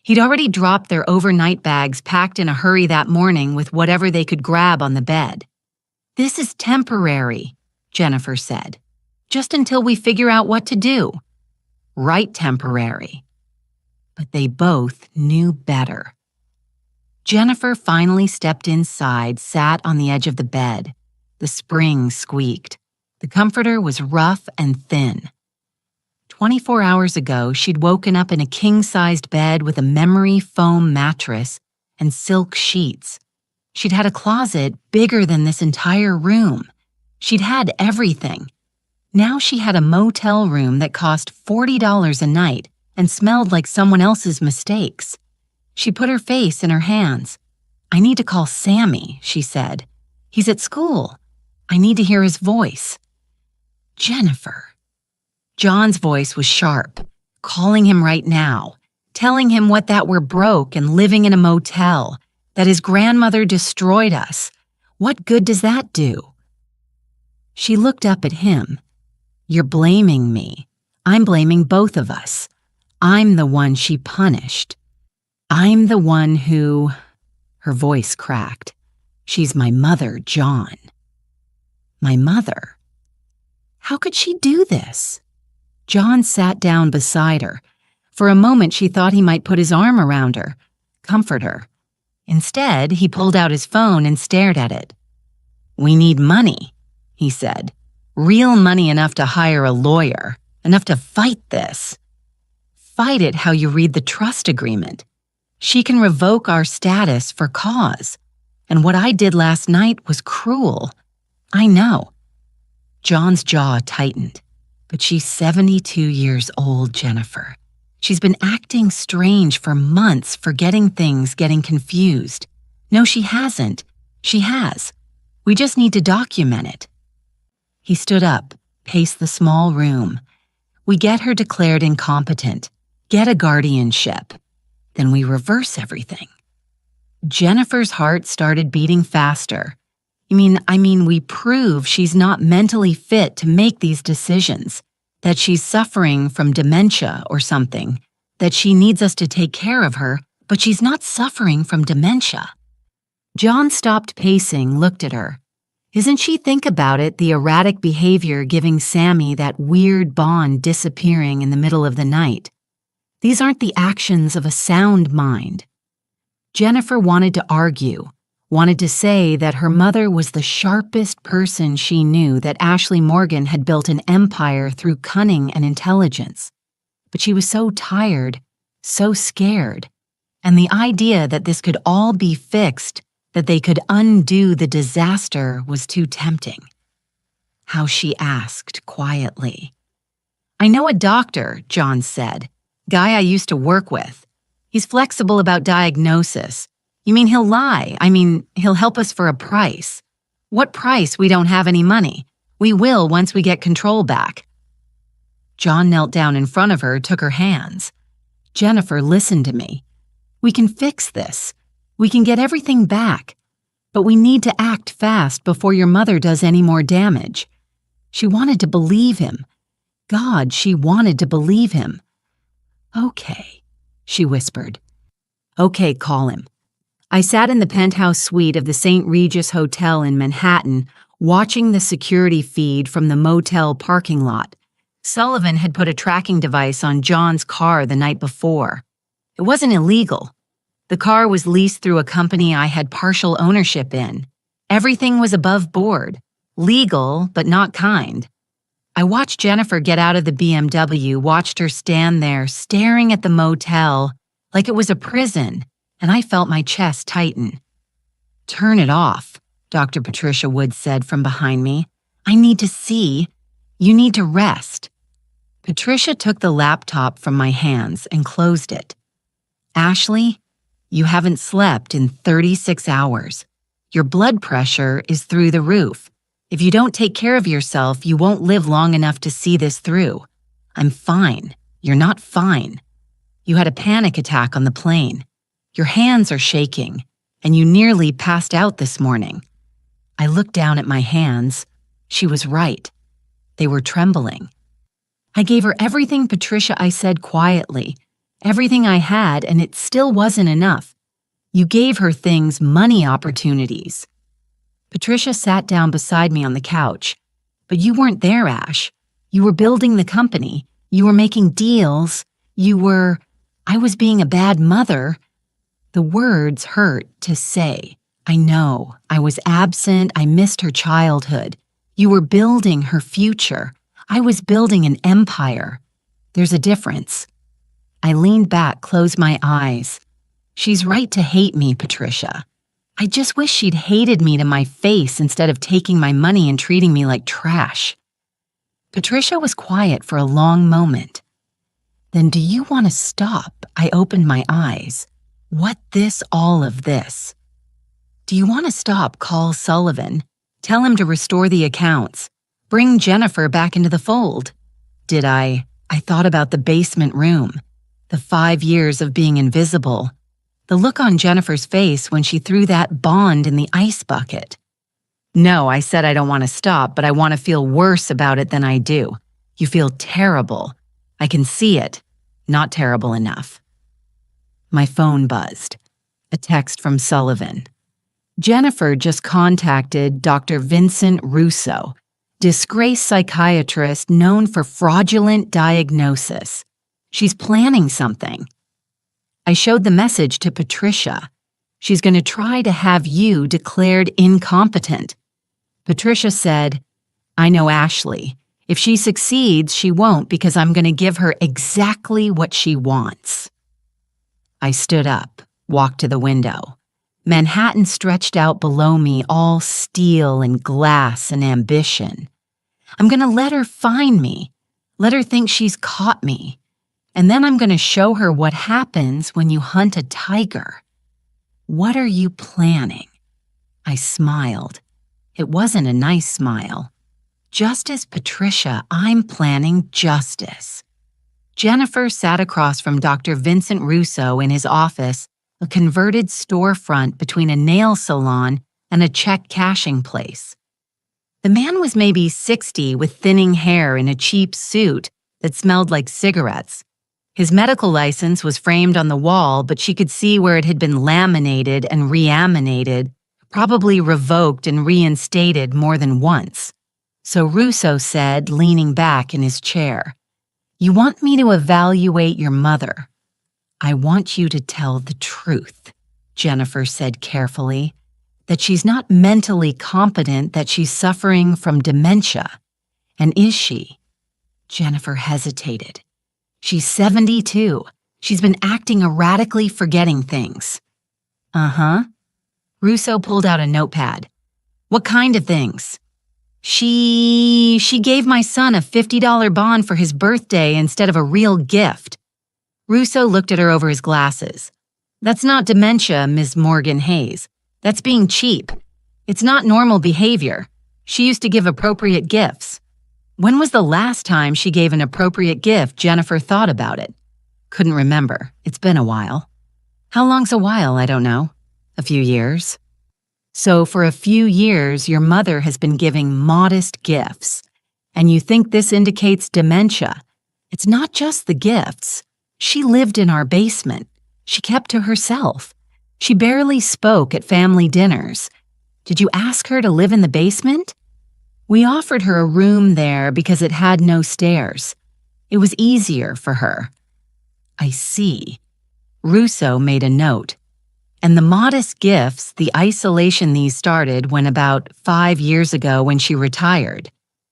He'd already dropped their overnight bags packed in a hurry that morning with whatever they could grab on the bed. "This is temporary," Jennifer said. "Just until we figure out what to do." Right, temporary. But they both knew better. Jennifer finally stepped inside, sat on the edge of the bed. The spring squeaked. The comforter was rough and thin. 24 hours ago, she'd woken up in a king-sized bed with a memory foam mattress and silk sheets. She'd had a closet bigger than this entire room. She'd had everything. Now she had a motel room that cost $40 a night and smelled like someone else's mistakes. She put her face in her hands. "I need to call Sammy," she said. "He's at school. I need to hear his voice." "Jennifer." John's voice was sharp, calling him right now, telling him what that we're broke and living in a motel, that his grandmother destroyed us. What good does that do? She looked up at him. "You're blaming me. I'm blaming both of us. I'm the one she punished. I'm the one who—" Her voice cracked. "She's my mother, John." My mother? How could she do this? John sat down beside her. For a moment, she thought he might put his arm around her, comfort her. Instead, he pulled out his phone and stared at it. "We need money," he said. "Real money enough to hire a lawyer, enough to fight this. Fight it how you read the trust agreement. She can revoke our status for cause. And what I did last night was cruel. I know." John's jaw tightened. "But she's 72 years old, Jennifer. She's been acting strange for months, forgetting things, getting confused. No, she hasn't. She has. We just need to document it." He stood up, paced the small room. "We get her declared incompetent, get a guardianship. Then we reverse everything." Jennifer's heart started beating faster. I mean, we prove she's not mentally fit to make these decisions, that she's suffering from dementia or something, that she needs us to take care of her, but she's not suffering from dementia. John stopped pacing, looked at her. Isn't she, think about it, the erratic behavior giving Sammy that weird bond disappearing in the middle of the night? These aren't the actions of a sound mind. Jennifer wanted to argue, wanted to say that her mother was the sharpest person she knew, that Ashley Morgan had built an empire through cunning and intelligence. But she was so tired, so scared, and the idea that this could all be fixed, that they could undo the disaster, was too tempting. How she asked quietly. "I know a doctor," John said. "Guy I used to work with. He's flexible about diagnosis. You mean he'll lie? He'll help us for a price. What price? We don't have any money. We will once we get control back." John knelt down in front of her, took her hands. "Jennifer, listen to me. We can fix this. We can get everything back. But we need to act fast before your mother does any more damage." She wanted to believe him. God, she wanted to believe him. "Okay," she whispered. "Okay, call him." I sat in the penthouse suite of the St. Regis Hotel in Manhattan, watching the security feed from the motel parking lot. Sullivan had put a tracking device on John's car the night before. It wasn't illegal. The car was leased through a company I had partial ownership in. Everything was above board, legal but not kind. I watched Jennifer get out of the BMW, watched her stand there staring at the motel like it was a prison, and I felt my chest tighten. "Turn it off," Dr. Patricia Wood said from behind me. "I need to see. You need to rest." Patricia took the laptop from my hands and closed it. "Ashley, you haven't slept in 36 hours. Your blood pressure is through the roof. If you don't take care of yourself, you won't live long enough to see this through. I'm fine. You're not fine. You had a panic attack on the plane. Your hands are shaking, and you nearly passed out this morning. I looked down at my hands. She was right. They were trembling. I gave her everything, Patricia, I said quietly. Everything I had, and it still wasn't enough. You gave her things, money opportunities. Patricia sat down beside me on the couch. But you weren't there, Ash. You were building the company. You were making deals. I was being a bad mother. The words hurt to say. I know. I was absent. I missed her childhood. You were building her future. I was building an empire. There's a difference. I leaned back, closed my eyes. She's right to hate me, Patricia. I just wish she'd hated me to my face instead of taking my money and treating me like trash. Patricia was quiet for a long moment. Then do you want to stop? I opened my eyes. What all of this? Do you want to stop? Call Sullivan. Tell him to restore the accounts. Bring Jennifer back into the fold. Did I? I thought about the basement room. The 5 years of being invisible. The look on Jennifer's face when she threw that bond in the ice bucket. No, I said I don't want to stop, but I want to feel worse about it than I do. You feel terrible. I can see it. Not terrible enough. My phone buzzed. A text from Sullivan. Jennifer just contacted Dr. Vincent Russo, disgraced psychiatrist known for fraudulent diagnosis. She's planning something. I showed the message to Patricia. She's going to try to have you declared incompetent. Patricia said, I know Ashley. If she succeeds, she won't because I'm going to give her exactly what she wants. I stood up, walked to the window. Manhattan stretched out below me, all steel and glass and ambition. I'm going to let her find me, let her think she's caught me. And then I'm going to show her what happens when you hunt a tiger. What are you planning? I smiled. It wasn't a nice smile. Justice, Patricia, I'm planning justice. Jennifer sat across from Dr. Vincent Russo in his office, a converted storefront between a nail salon and a check cashing place. The man was maybe 60 with thinning hair in a cheap suit that smelled like cigarettes. His medical license was framed on the wall, but she could see where it had been laminated and reaminated, probably revoked and reinstated more than once. So Russo said, leaning back in his chair, You want me to evaluate your mother? I want you to tell the truth, Jennifer said carefully, that she's not mentally competent, that she's suffering from dementia. And is she? Jennifer hesitated. She's 72. She's been acting erratically, forgetting things. Uh-huh. Russo pulled out a notepad. What kind of things? She gave my son a $50 bond for his birthday instead of a real gift. Russo looked at her over his glasses. That's not dementia, Ms. Morgan Hayes. That's being cheap. It's not normal behavior. She used to give appropriate gifts. When was the last time she gave an appropriate gift? Jennifer thought about it. Couldn't remember. It's been a while. How long's a while? I don't know. A few years. So for a few years, your mother has been giving modest gifts. And you think this indicates dementia. It's not just the gifts. She lived in our basement. She kept to herself. She barely spoke at family dinners. Did you ask her to live in the basement? We offered her a room there because it had no stairs. It was easier for her. I see. Russo made a note. And the modest gifts, the isolation these started when about 5 years ago when she retired.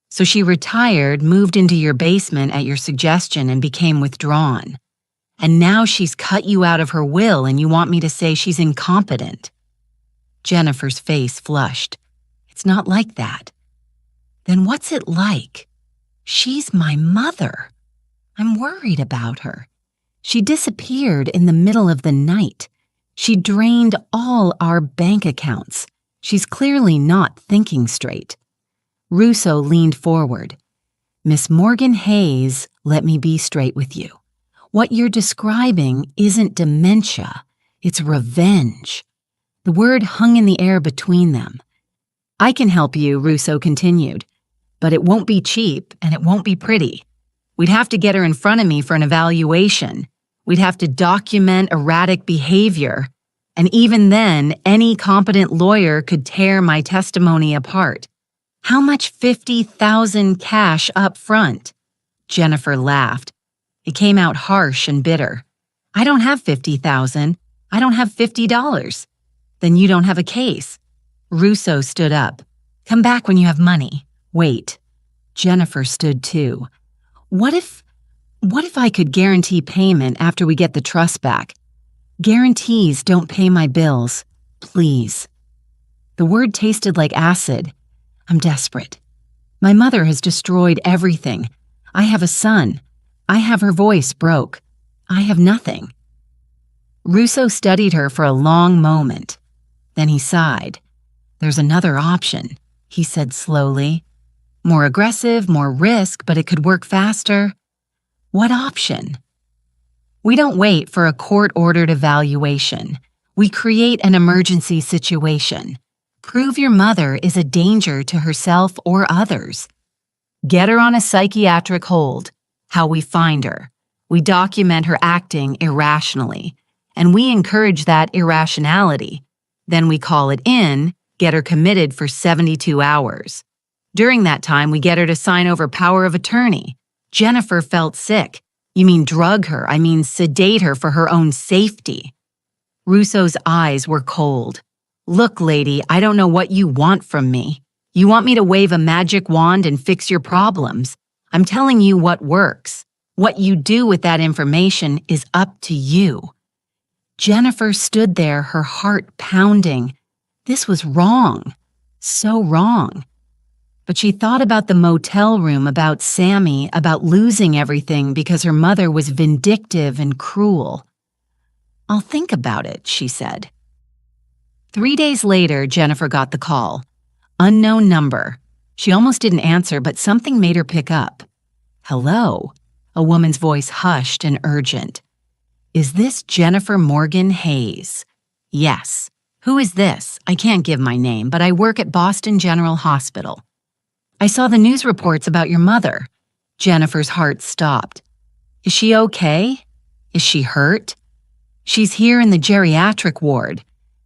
So she retired, moved into your basement at your suggestion and became withdrawn. And now she's cut you out of her will and you want me to say she's incompetent. Jennifer's face flushed. It's not like that. Then what's it like? She's my mother. I'm worried about her. She disappeared in the middle of the night. She drained all our bank accounts. She's clearly not thinking straight. Russo leaned forward. Miss Morgan Hayes, let me be straight with you. What you're describing isn't dementia, it's revenge. The word hung in the air between them. I can help you, Russo continued, but it won't be cheap and it won't be pretty. We'd have to get her in front of me for an evaluation. We'd have to document erratic behavior. And even then, any competent lawyer could tear my testimony apart. How much? $50,000 cash up front? Jennifer laughed. It came out harsh and bitter. I don't have $50,000. I don't have $50. Then you don't have a case. Russo stood up. Come back when you have money. Wait. Jennifer stood too. What if I could guarantee payment after we get the trust back? Guarantees don't pay my bills. Please. The word tasted like acid. I'm desperate. My mother has destroyed everything. I have a son. I have her voice broke. I have nothing. Russo studied her for a long moment. Then he sighed. There's another option, he said slowly. More aggressive, more risk, but it could work faster. What option? We don't wait for a court-ordered evaluation. We create an emergency situation. Prove your mother is a danger to herself or others. Get her on a psychiatric hold. How we find her. We document her acting irrationally, and we encourage that irrationality. Then we call it in, get her committed for 72 hours. During that time, we get her to sign over power of attorney. Jennifer felt sick. You mean drug her, I mean sedate her for her own safety. Russo's eyes were cold. Look, lady, I don't know what you want from me. You want me to wave a magic wand and fix your problems. I'm telling you what works. What you do with that information is up to you. Jennifer stood there, her heart pounding. This was wrong. So wrong. But she thought about the motel room, about Sammy, about losing everything because her mother was vindictive and cruel. I'll think about it, she said. 3 days later, Jennifer got the call. Unknown number. She almost didn't answer, but something made her pick up. Hello? A woman's voice hushed and urgent. Is this Jennifer Morgan Hayes? Yes. Who is this? I can't give my name, but I work at Boston General Hospital. I saw the news reports about your mother. Jennifer's heart stopped. Is she okay? Is she hurt? She's here in the geriatric ward.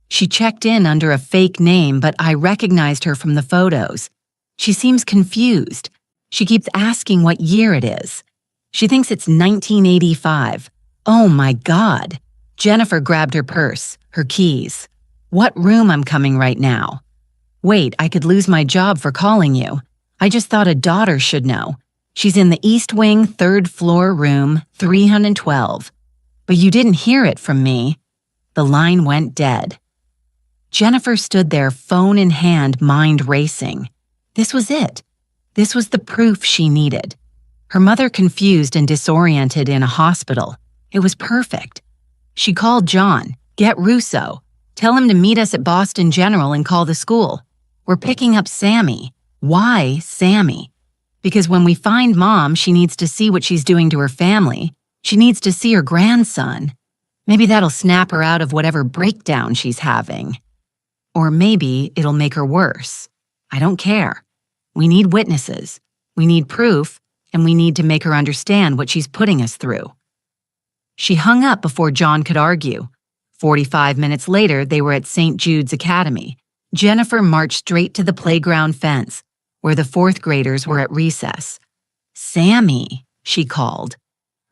She checked in under a fake name, but I recognized her from the photos. She seems confused. She keeps asking what year it is. She thinks it's 1985. Oh my God. Jennifer grabbed her purse, her keys. What room I'm coming right now? Wait, I could lose my job for calling you. I just thought a daughter should know. She's in the East Wing, 3rd floor, room 312. But you didn't hear it from me. The line went dead. Jennifer stood there, phone in hand, mind racing. This was it. This was the proof she needed. Her mother confused and disoriented in a hospital. It was perfect. She called John. Get Russo. Tell him to meet us at Boston General and call the school. We're picking up Sammy. Why Sammy? Because when we find Mom, she needs to see what she's doing to her family. She needs to see her grandson. Maybe that'll snap her out of whatever breakdown she's having. Or maybe it'll make her worse. I don't care. We need witnesses. We need proof, and we need to make her understand what she's putting us through. She hung up before John could argue. 45 minutes later, they were at St. Jude's Academy. Jennifer marched straight to the playground fence, where the 4th graders were at recess. Sammy, she called.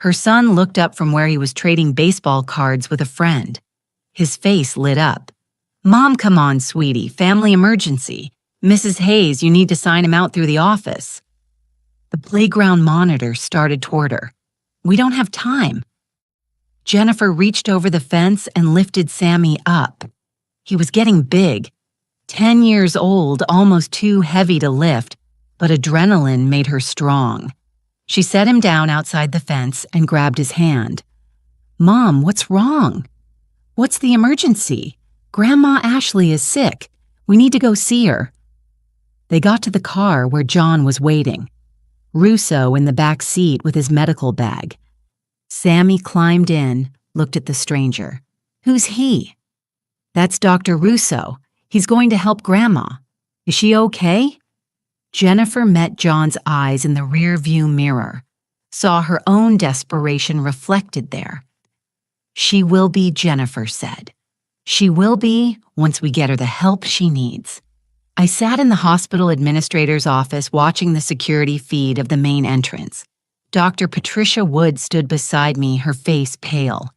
Her son looked up from where he was trading baseball cards with a friend. His face lit up. Mom, come on, sweetie, family emergency. Mrs. Hayes, you need to sign him out through the office. The playground monitor started toward her. We don't have time. Jennifer reached over the fence and lifted Sammy up. He was getting big. 10 years old, almost too heavy to lift, but adrenaline made her strong. She set him down outside the fence and grabbed his hand. Mom, what's wrong? What's the emergency? Grandma Ashley is sick. We need to go see her. They got to the car where John was waiting. Russo in the back seat with his medical bag. Sammy climbed in, looked at the stranger. Who's he? That's Dr. Russo. He's going to help Grandma. Is she okay? Jennifer met John's eyes in the rear-view mirror, saw her own desperation reflected there. She will be, Jennifer said. She will be once we get her the help she needs. I sat in the hospital administrator's office watching the security feed of the main entrance. Dr. Patricia Wood stood beside me, her face pale.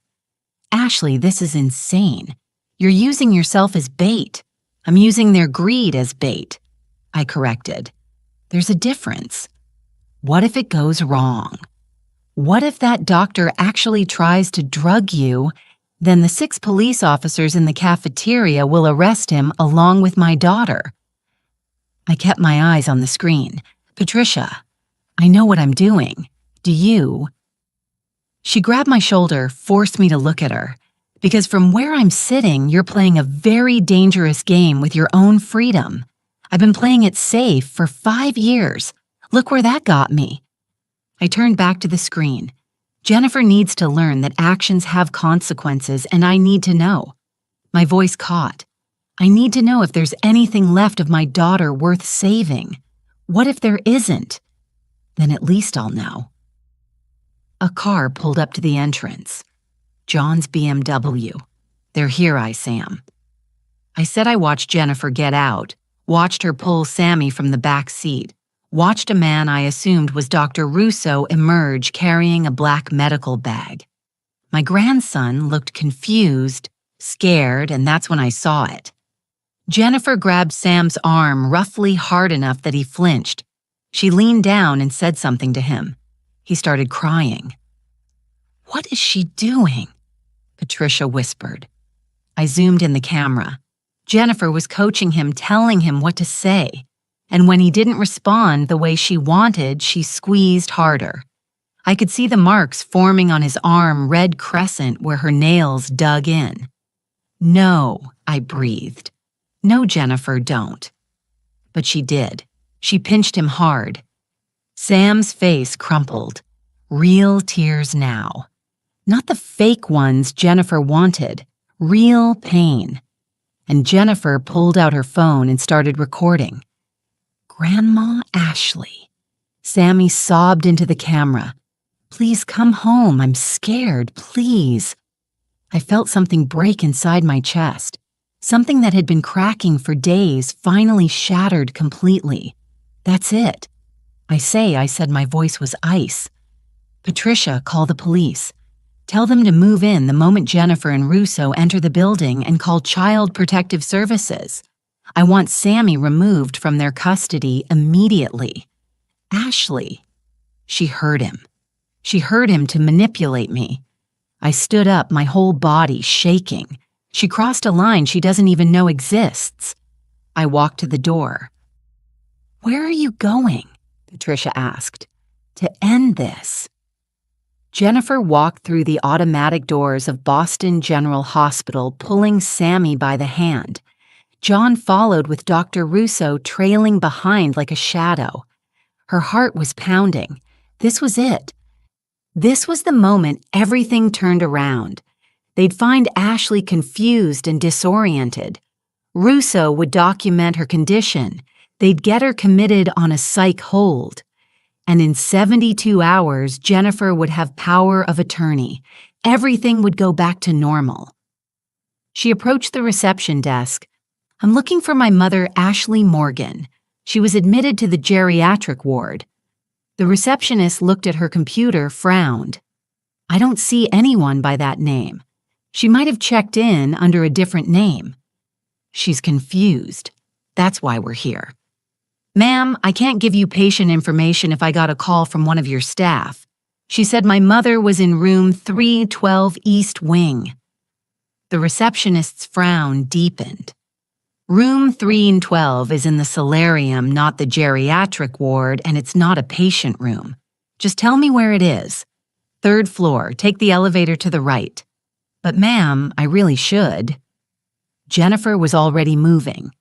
Ashley, this is insane. You're using yourself as bait. I'm using their greed as bait. I corrected. There's a difference. What if it goes wrong? What if that doctor actually tries to drug you? Then the 6 police officers in the cafeteria will arrest him along with my daughter. I kept my eyes on the screen. Patricia, I know what I'm doing. Do you? She grabbed my shoulder, forced me to look at her. Because from where I'm sitting, you're playing a very dangerous game with your own freedom. I've been playing it safe for 5 years. Look where that got me. I turned back to the screen. Jennifer needs to learn that actions have consequences, and I need to know. My voice caught. I need to know if there's anything left of my daughter worth saving. What if there isn't? Then at least I'll know. A car pulled up to the entrance. John's BMW. They're here, Sam. I said I watched Jennifer get out, watched her pull Sammy from the back seat, watched a man I assumed was Dr. Russo emerge carrying a black medical bag. My grandson looked confused, scared, and that's when I saw it. Jennifer grabbed Sam's arm roughly hard enough that he flinched. She leaned down and said something to him. He started crying. What is she doing? Patricia whispered. I zoomed in the camera. Jennifer was coaching him, telling him what to say. And when he didn't respond the way she wanted, she squeezed harder. I could see the marks forming on his arm, red crescent where her nails dug in. No, I breathed. No, Jennifer, don't. But she did. She pinched him hard. Sam's face crumpled. Real tears now. Not the fake ones Jennifer wanted. Real pain. And Jennifer pulled out her phone and started recording. Grandma Ashley. Sammy sobbed into the camera. Please come home. I'm scared. Please. I felt something break inside my chest. Something that had been cracking for days finally shattered completely. That's it. I said my voice was ice. Patricia, call the police. Tell them to move in the moment Jennifer and Russo enter the building and call Child Protective Services. I want Sammy removed from their custody immediately. Ashley. She heard him. She heard him to manipulate me. I stood up, my whole body shaking. She crossed a line she doesn't even know exists. I walked to the door. Where are you going? Patricia asked. To end this. Jennifer walked through the automatic doors of Boston General Hospital, pulling Sammy by the hand. John followed with Dr. Russo trailing behind like a shadow. Her heart was pounding. This was it. This was the moment everything turned around. They'd find Ashley confused and disoriented. Russo would document her condition. They'd get her committed on a psych hold. And in 72 hours, Jennifer would have power of attorney. Everything would go back to normal. She approached the reception desk. I'm looking for my mother, Ashley Morgan. She was admitted to the geriatric ward. The receptionist looked at her computer, frowned. I don't see anyone by that name. She might have checked in under a different name. She's confused. That's why we're here. Ma'am, I can't give you patient information if I got a call from one of your staff. She said my mother was in room 312 East Wing. The receptionist's frown deepened. Room 312 is in the solarium, not the geriatric ward, and it's not a patient room. Just tell me where it is. 3rd floor, take the elevator to the right. But ma'am, I really should. Jennifer was already moving.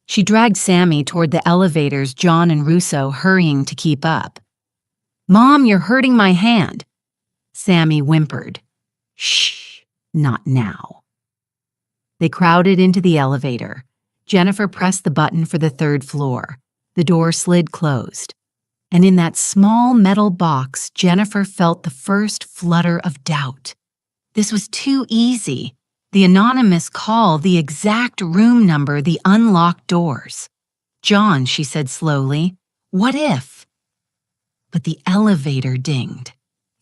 She dragged Sammy toward the elevators, John and Russo hurrying to keep up. "Mom, you're hurting my hand." Sammy whimpered. "Shh, not now." They crowded into the elevator. Jennifer pressed the button for the third floor. The door slid closed. And in that small metal box, Jennifer felt the first flutter of doubt. This was too easy. The anonymous call, the exact room number, the unlocked doors. "John," she said slowly, "what if?" But the elevator dinged.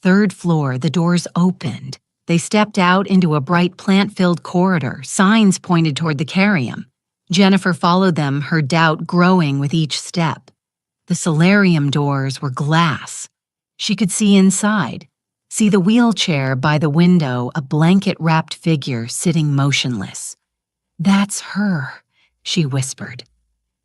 Third floor, the doors opened. They stepped out into a bright plant-filled corridor. Signs pointed toward the Carium. Jennifer followed them, her doubt growing with each step. The solarium doors were glass. She could see inside, see the wheelchair by the window, a blanket-wrapped figure sitting motionless. "That's her," she whispered.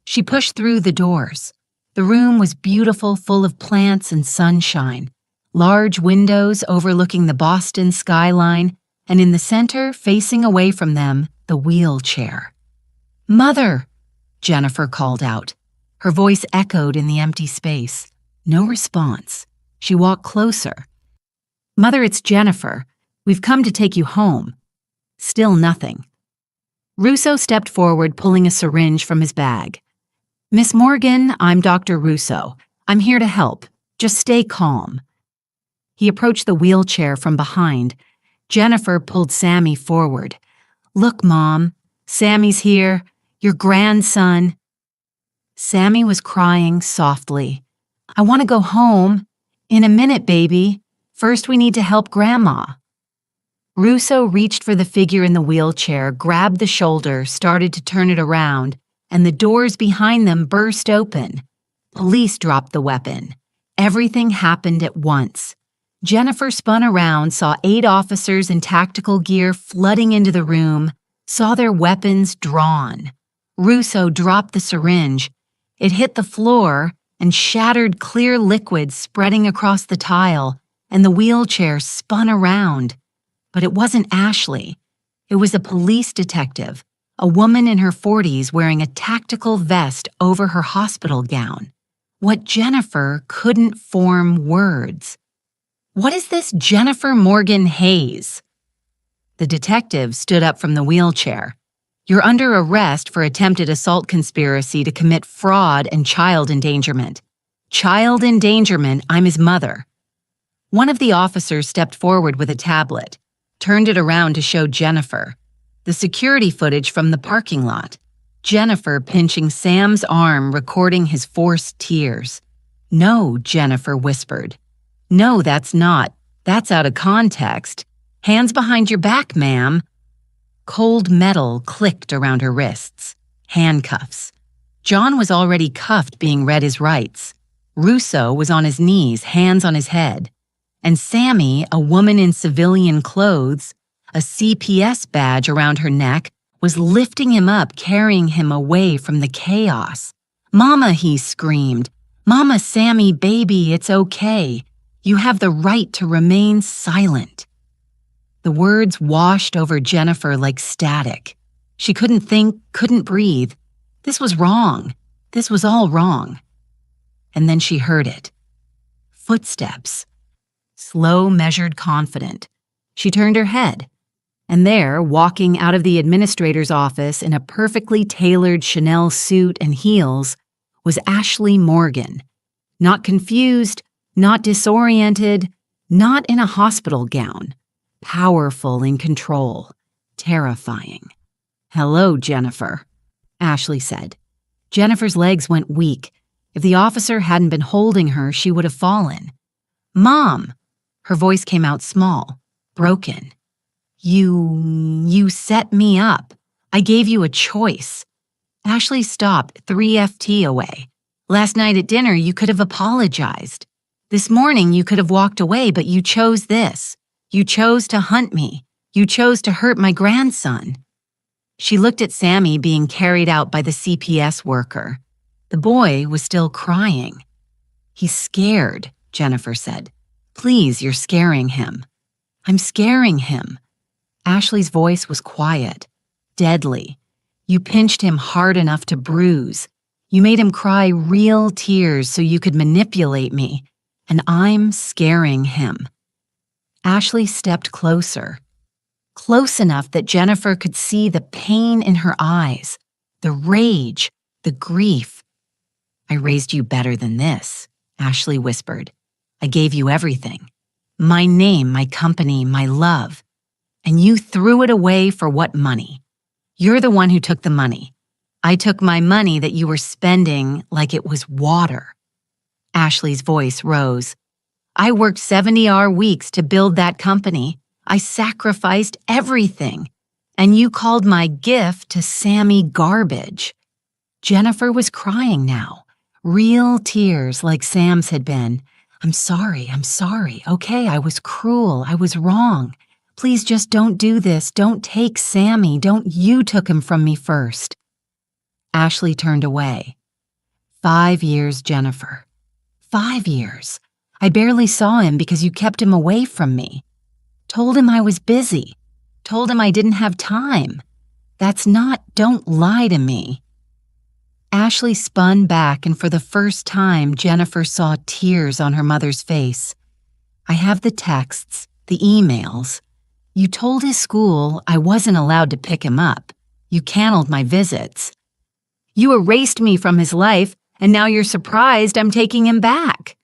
She pushed through the doors. The room was beautiful, full of plants and sunshine. Large windows overlooking the Boston skyline, and in the center, facing away from them, the wheelchair. "Mother!" Jennifer called out. Her voice echoed in the empty space. No response. She walked closer. "Mother, it's Jennifer. We've come to take you home." Still nothing. Russo stepped forward, pulling a syringe from his bag. "Miss Morgan, I'm Dr. Russo. I'm here to help. Just stay calm." He approached the wheelchair from behind. Jennifer pulled Sammy forward. "Look, Mom. Sammy's here. Your grandson." Sammy was crying softly. "I want to go home. In a minute, baby. First, we need to help Grandma." Russo reached for the figure in the wheelchair, grabbed the shoulder, started to turn it around, and the doors behind them burst open. Police dropped the weapon. Everything happened at once. Jennifer spun around, saw 8 officers in tactical gear flooding into the room, saw their weapons drawn. Russo dropped the syringe. It hit the floor and shattered clear liquid spreading across the tile, and the wheelchair spun around. But it wasn't Ashley. It was a police detective, a woman in her 40s wearing a tactical vest over her hospital gown. What Jennifer couldn't form words. "What is this Jennifer Morgan Hayes?" The detective stood up from the wheelchair. "You're under arrest for attempted assault conspiracy to commit fraud and child endangerment." "Child endangerment, I'm his mother." One of the officers stepped forward with a tablet, turned it around to show Jennifer. The security footage from the parking lot. Jennifer pinching Sam's arm, recording his forced tears. "No," Jennifer whispered. "No, that's not. That's out of context. Hands behind your back, ma'am." Cold metal clicked around her wrists. Handcuffs. John was already cuffed, being read his rights. Russo was on his knees, hands on his head. And Sammy, a woman in civilian clothes, a CPS badge around her neck, was lifting him up, carrying him away from the chaos. "Mama," he screamed. "Mama, Sammy, baby, it's okay. You have the right to remain silent." The words washed over Jennifer like static. She couldn't think, couldn't breathe. This was wrong. This was all wrong. And then she heard it. Footsteps. Slow, measured, confident. She turned her head. And there, walking out of the administrator's office in a perfectly tailored Chanel suit and heels, was Ashley Morgan. Not confused, not disoriented, not in a hospital gown. Powerful, in control, terrifying. "Hello, Jennifer," Ashley said. Jennifer's legs went weak. If the officer hadn't been holding her, she would have fallen. "Mom!" Her voice came out small, broken. You set me up. I gave you a choice." Ashley stopped 3 FT away. "Last night at dinner, you could have apologized. This morning, you could have walked away, but you chose this. You chose to hunt me. You chose to hurt my grandson." She looked at Sammy being carried out by the CPS worker. The boy was still crying. "He's scared," Jennifer said. "Please, you're scaring him." "I'm scaring him." Ashley's voice was quiet, deadly. You pinched him hard enough to bruise. You made him cry real tears so you could manipulate me, and I'm scaring him. Ashley stepped closer, close enough that Jennifer could see the pain in her eyes, the rage, the grief. I raised you better than this, Ashley whispered. I gave you everything. My name, my company, my love. And you threw it away for what money? You're the one who took the money. I took my money that you were spending like it was water. Ashley's voice rose. I worked 70-hour weeks to build that company. I sacrificed everything. And you called my gift to Sammy garbage. Jennifer was crying now. Real tears like Sam's had been. I'm sorry. Okay, I was cruel. I was wrong. Please just don't do this. Don't take Sammy. Don't you took him from me first. Ashley turned away. 5 years, Jennifer. 5 years. I barely saw him because you kept him away from me. Told him I was busy. Told him I didn't have time. That's not, don't lie to me. Ashley spun back, and for the first time, Jennifer saw tears on her mother's face. I have the texts, the emails. You told his school I wasn't allowed to pick him up. You canceled my visits. You erased me from his life, and now you're surprised I'm taking him back.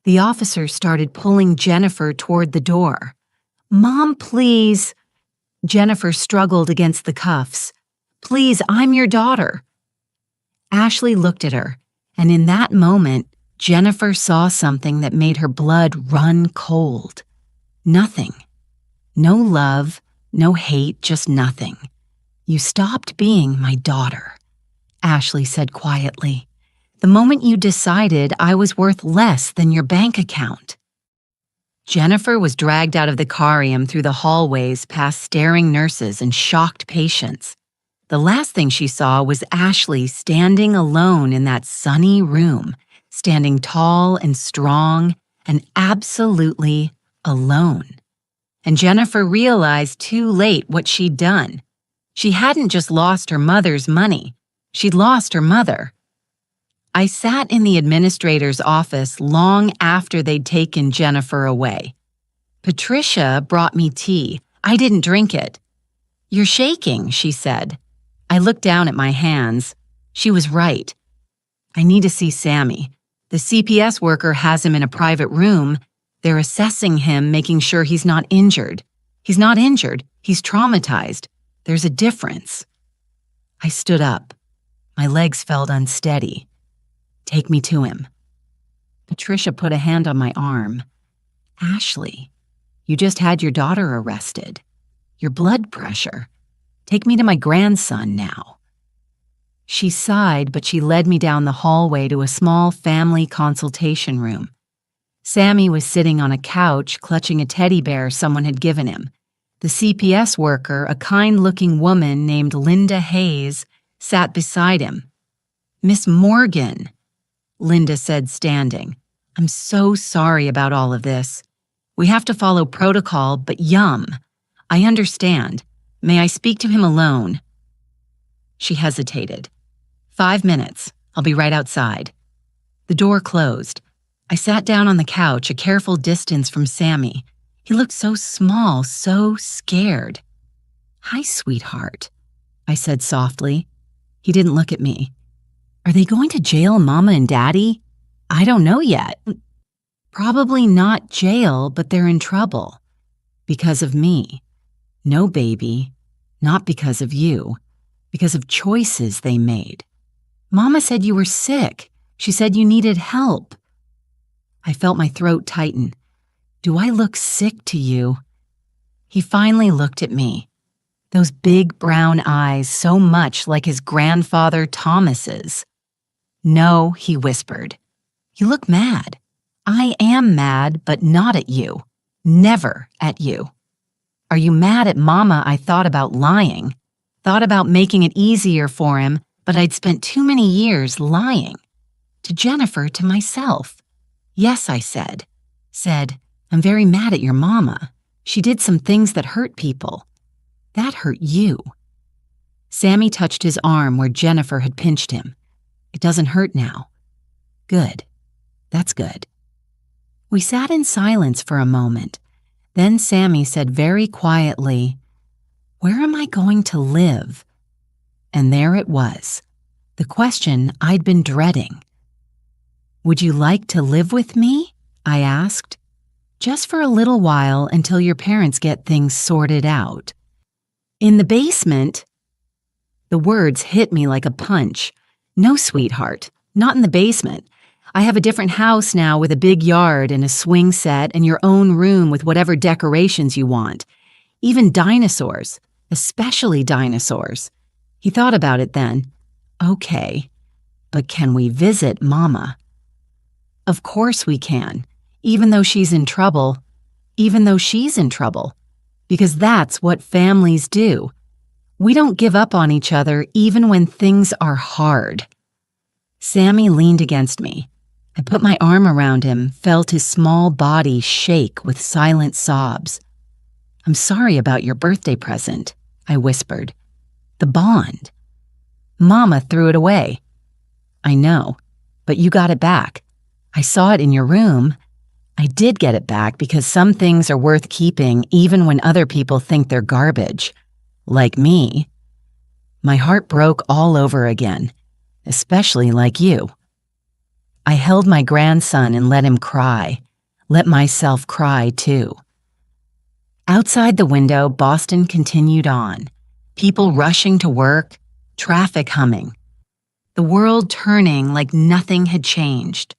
The officer started pulling Jennifer toward the door. Mom, please. Jennifer struggled against the cuffs. Please, I'm your daughter. Ashley looked at her, and in that moment, Jennifer saw something that made her blood run cold. Nothing. No love, no hate, just nothing. You stopped being my daughter, Ashley said quietly. The moment you decided I was worth less than your bank account. Jennifer was dragged out of the carium through the hallways past staring nurses and shocked patients. The last thing she saw was Ashley standing alone in that sunny room, standing tall and strong and absolutely alone. And Jennifer realized too late what she'd done. She hadn't just lost her mother's money. She'd lost her mother. I sat in the administrator's office long after they'd taken Jennifer away. Patricia brought me tea. I didn't drink it. You're shaking, she said. I looked down at my hands. She was right. I need to see Sammy. The CPS worker has him in a private room. They're assessing him, making sure he's not injured. He's not injured. He's traumatized. There's a difference. I stood up. My legs felt unsteady. Take me to him. Patricia put a hand on my arm. Ashley, you just had your daughter arrested. Your blood pressure. Take me to my grandson now. She sighed, but she led me down the hallway to a small family consultation room. Sammy was sitting on a couch, clutching a teddy bear someone had given him. The CPS worker, a kind-looking woman named Linda Hayes, sat beside him. Miss Morgan, Linda said, standing. I'm so sorry about all of this. We have to follow protocol, but yum. I understand. May I speak to him alone? She hesitated. 5 minutes. I'll be right outside. The door closed. I sat down on the couch, a careful distance from Sammy. He looked so small, so scared. Hi, sweetheart, I said softly. He didn't look at me. Are they going to jail Mama and Daddy? I don't know yet. Probably not jail, but they're in trouble. Because of me. No, baby. Not because of you. Because of choices they made. Mama said you were sick. She said you needed help. I felt my throat tighten. Do I look sick to you? He finally looked at me. Those big brown eyes, so much like his grandfather Thomas's. No, he whispered. You look mad. I am mad, but not at you. Never at you. Are you mad at Mama I thought about lying? Thought about making it easier for him, but I'd spent too many years lying. To Jennifer, to myself. Yes, I said. Said, I'm very mad at your Mama. She did some things that hurt people. That hurt you. Sammy touched his arm where Jennifer had pinched him. It doesn't hurt now. Good. That's good. We sat in silence for a moment. Then Sammy said very quietly, "Where am I going to live?" And there it was, the question I'd been dreading. "Would you like to live with me?" I asked. "Just for a little while until your parents get things sorted out." "In the basement?" The words hit me like a punch. "No, sweetheart, not in the basement. I have a different house now with a big yard and a swing set and your own room with whatever decorations you want. Even dinosaurs, especially dinosaurs." He thought about it then. "Okay, but can we visit Mama?" "Of course we can, even though she's in trouble, because that's what families do. We don't give up on each other even when things are hard." Sammy leaned against me. I put my arm around him, felt his small body shake with silent sobs. "I'm sorry about your birthday present," I whispered. "The bond." "Mama threw it away." "I know, but you got it back. I saw it in your room." I did get it back because some things are worth keeping even when other people think they're garbage. Like me. My heart broke all over again, especially like you. I held my grandson and let him cry, let myself cry too. Outside the window, Boston continued on, people rushing to work, traffic humming. The world turning like nothing had changed.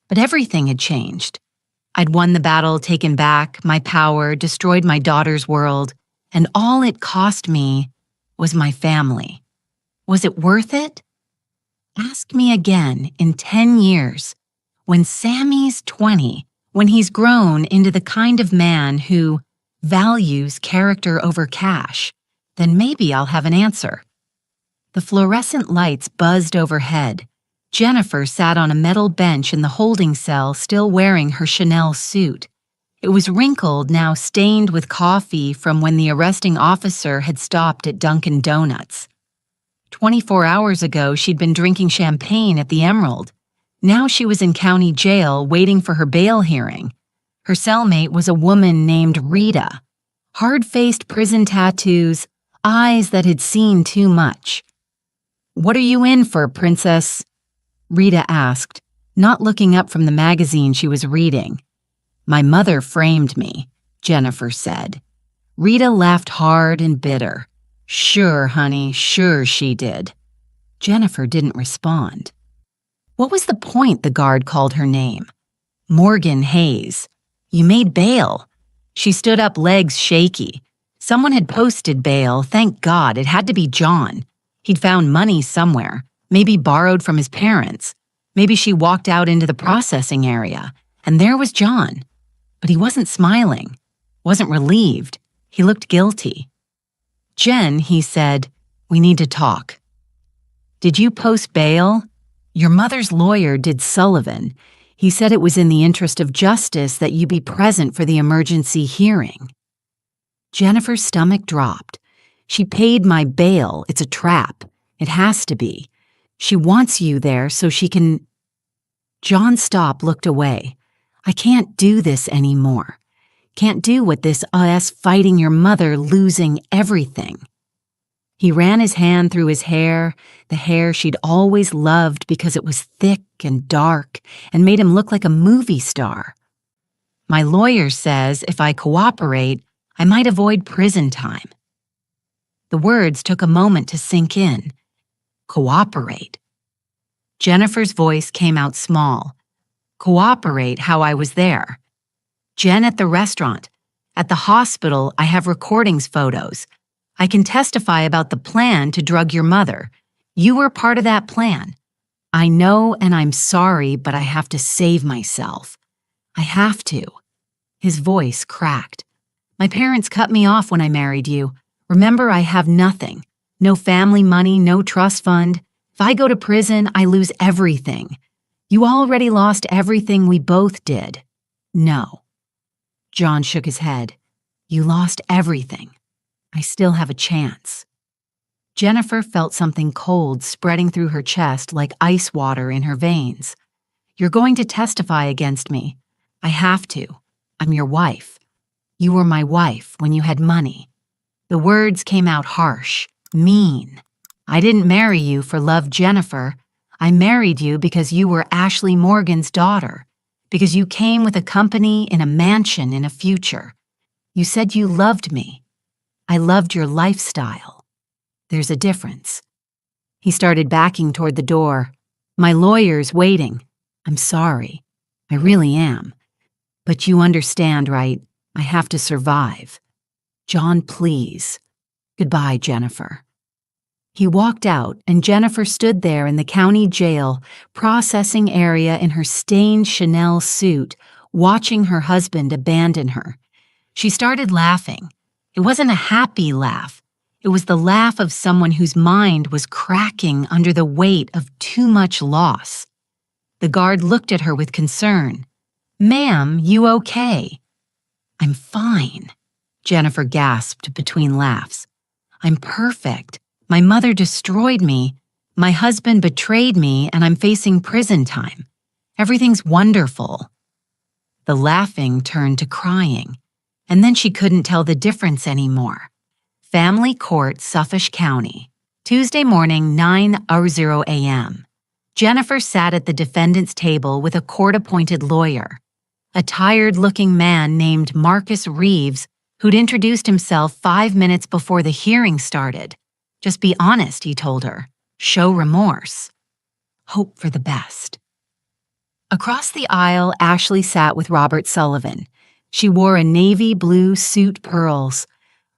But everything had changed. I'd won the battle, taken back my power, destroyed my daughter's world, and all it cost me was my family. Was it worth it? Ask me again in 10 years, when Sammy's 20, when he's grown into the kind of man who values character over cash, then maybe I'll have an answer. The fluorescent lights buzzed overhead. Jennifer sat on a metal bench in the holding cell, still wearing her Chanel suit. It was wrinkled, now stained with coffee from when the arresting officer had stopped at Dunkin' Donuts. 24 hours ago, she'd been drinking champagne at the Emerald. Now she was in county jail waiting for her bail hearing. Her cellmate was a woman named Rita. Hard-faced prison tattoos, eyes that had seen too much. "What are you in for, princess?" Rita asked, not looking up from the magazine she was reading. "My mother framed me," Jennifer said. Rita laughed hard and bitter. "Sure, honey, sure she did." Jennifer didn't respond. What was the point the guard called her name? Morgan Hayes. "You made bail." She stood up, legs shaky. Someone had posted bail, thank God, it had to be John. He'd found money somewhere, maybe borrowed from his parents. Maybe she walked out into the processing area, and there was John. But he wasn't smiling, wasn't relieved. He looked guilty. "Jen," he said, "we need to talk." "Did you post bail?" "Your mother's lawyer did, Sullivan. He said it was in the interest of justice that you be present for the emergency hearing." Jennifer's stomach dropped. "She paid my bail. It's a trap. It has to be. She wants you there so she can—" John stopped, looked away. "I can't do this anymore. Can't do what this us fighting your mother, losing everything." He ran his hand through his hair, the hair she'd always loved because it was thick and dark and made him look like a movie star. "My lawyer says if I cooperate, I might avoid prison time." The words took a moment to sink in. Cooperate. Jennifer's voice came out small. Cooperate how I was there. Jen at the restaurant. At the hospital, I have recordings, photos. I can testify about the plan to drug your mother. You were part of that plan. I know and I'm sorry, but I have to save myself. I have to. His voice cracked. My parents cut me off when I married you. Remember, I have nothing. No family money, no trust fund. If I go to prison, I lose everything. You already lost everything we both did. No. John shook his head. You lost everything. I still have a chance. Jennifer felt something cold spreading through her chest like ice water in her veins. "You're going to testify against me. I have to. I'm your wife. You were my wife when you had money." The words came out harsh, mean. "I didn't marry you for love, Jennifer. I married you because you were Ashley Morgan's daughter, because you came with a company in a mansion in a future. You said you loved me. I loved your lifestyle. There's a difference." He started backing toward the door. "My lawyer's waiting. I'm sorry. I really am. But you understand, right? I have to survive. John, please. Goodbye, Jennifer." He walked out, and Jennifer stood there in the county jail, processing area in her stained Chanel suit, watching her husband abandon her. She started laughing. It wasn't a happy laugh. It was the laugh of someone whose mind was cracking under the weight of too much loss. The guard looked at her with concern. "Ma'am, you okay?" "I'm fine," Jennifer gasped between laughs. "I'm perfect. My mother destroyed me. My husband betrayed me, and I'm facing prison time. Everything's wonderful." The laughing turned to crying, and then she couldn't tell the difference anymore. Family Court, Suffolk County, Tuesday morning, 9:00 a.m. Jennifer sat at the defendant's table with a court-appointed lawyer, a tired-looking man named Marcus Reeves, who'd introduced himself 5 minutes before the hearing started. "Just be honest," he told her. "Show remorse. Hope for the best." Across the aisle, Ashley sat with Robert Sullivan. She wore a navy blue suit pearls.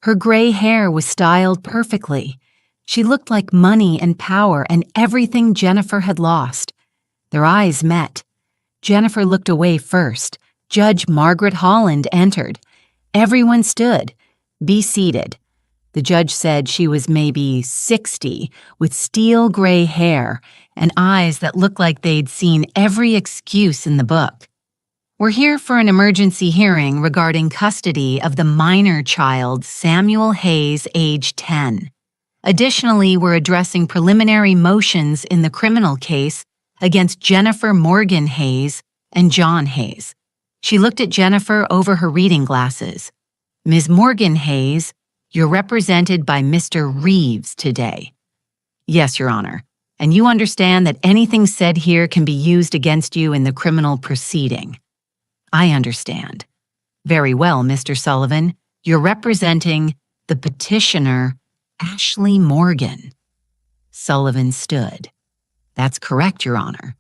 Her gray hair was styled perfectly. She looked like money and power and everything Jennifer had lost. Their eyes met. Jennifer looked away first. Judge Margaret Holland entered. Everyone stood. "Be seated." The judge said she was maybe 60, with steel gray hair and eyes that looked like they'd seen every excuse in the book. "We're here for an emergency hearing regarding custody of the minor child, Samuel Hayes, age 10. Additionally, we're addressing preliminary motions in the criminal case against Jennifer Morgan Hayes and John Hayes." She looked at Jennifer over her reading glasses. "Ms. Morgan Hayes, you're represented by Mr. Reeves today." "Yes, Your Honor. And you understand that anything said here can be used against you in the criminal proceeding." "I understand." "Very well, Mr. Sullivan. You're representing the petitioner, Ashley Morgan." Sullivan stood. "That's correct, Your Honor."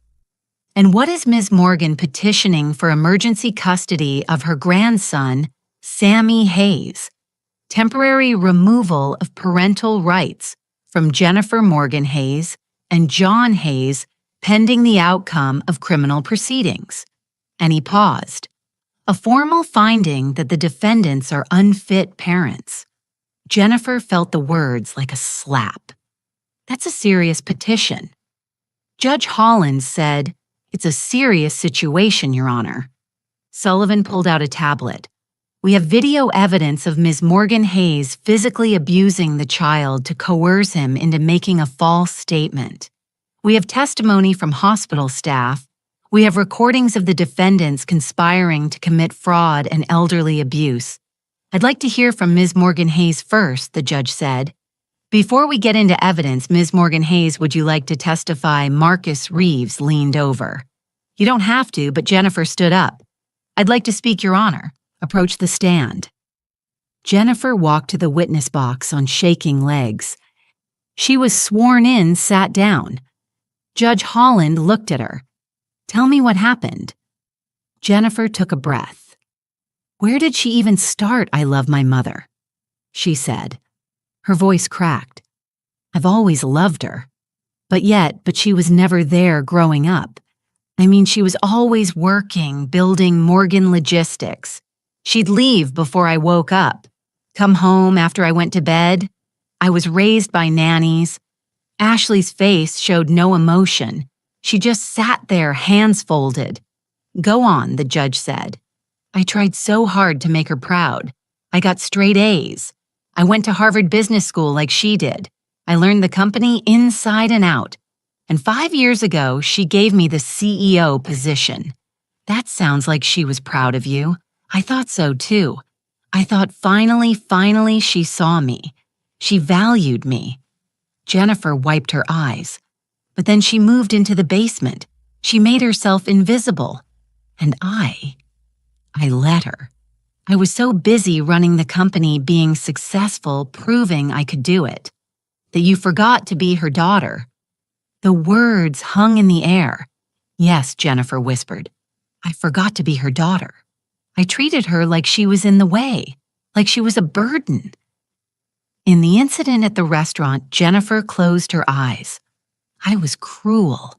"And what is Ms. Morgan petitioning for emergency custody of her grandson, Sammy Hayes? Temporary removal of parental rights from Jennifer Morgan Hayes and John Hayes pending the outcome of criminal proceedings." And he paused. "A formal finding that the defendants are unfit parents." Jennifer felt the words like a slap. "That's a serious petition." Judge Holland said, "It's a serious situation, Your Honor." Sullivan pulled out a tablet. "We have video evidence of Ms. Morgan Hayes physically abusing the child to coerce him into making a false statement. We have testimony from hospital staff. We have recordings of the defendants conspiring to commit fraud and elderly abuse. I'd like to hear from Ms. Morgan Hayes first," the judge said. "Before we get into evidence, Ms. Morgan Hayes, would you like to testify?" Marcus Reeves leaned over. "You don't have to," but Jennifer stood up. "I'd like to speak, Your Honor." Approach the stand. Jennifer walked to the witness box on shaking legs. She was sworn in, sat down. Judge Holland looked at her. "Tell me what happened." Jennifer took a breath. "Where did she even start, 'I love my mother'?" she said. Her voice cracked. "I've always loved her. But she was never there growing up. I mean, she was always working, building Morgan Logistics. She'd leave before I woke up, come home after I went to bed. I was raised by nannies." Ashley's face showed no emotion. She just sat there, hands folded. "Go on," the judge said. "I tried so hard to make her proud. I got straight A's. I went to Harvard Business School like she did. I learned the company inside and out. And 5 years ago, she gave me the CEO position. That sounds like she was proud of you. I thought so too. I thought finally she saw me. She valued me. Jennifer wiped her eyes. But then she moved into the basement. She made herself invisible. And I let her. I was so busy running the company, being successful, proving I could do it, that you forgot to be her daughter. The words hung in the air. Yes, Jennifer whispered. I forgot to be her daughter. I treated her like she was in the way, like she was a burden. In the incident at the restaurant, Jennifer closed her eyes. I was cruel.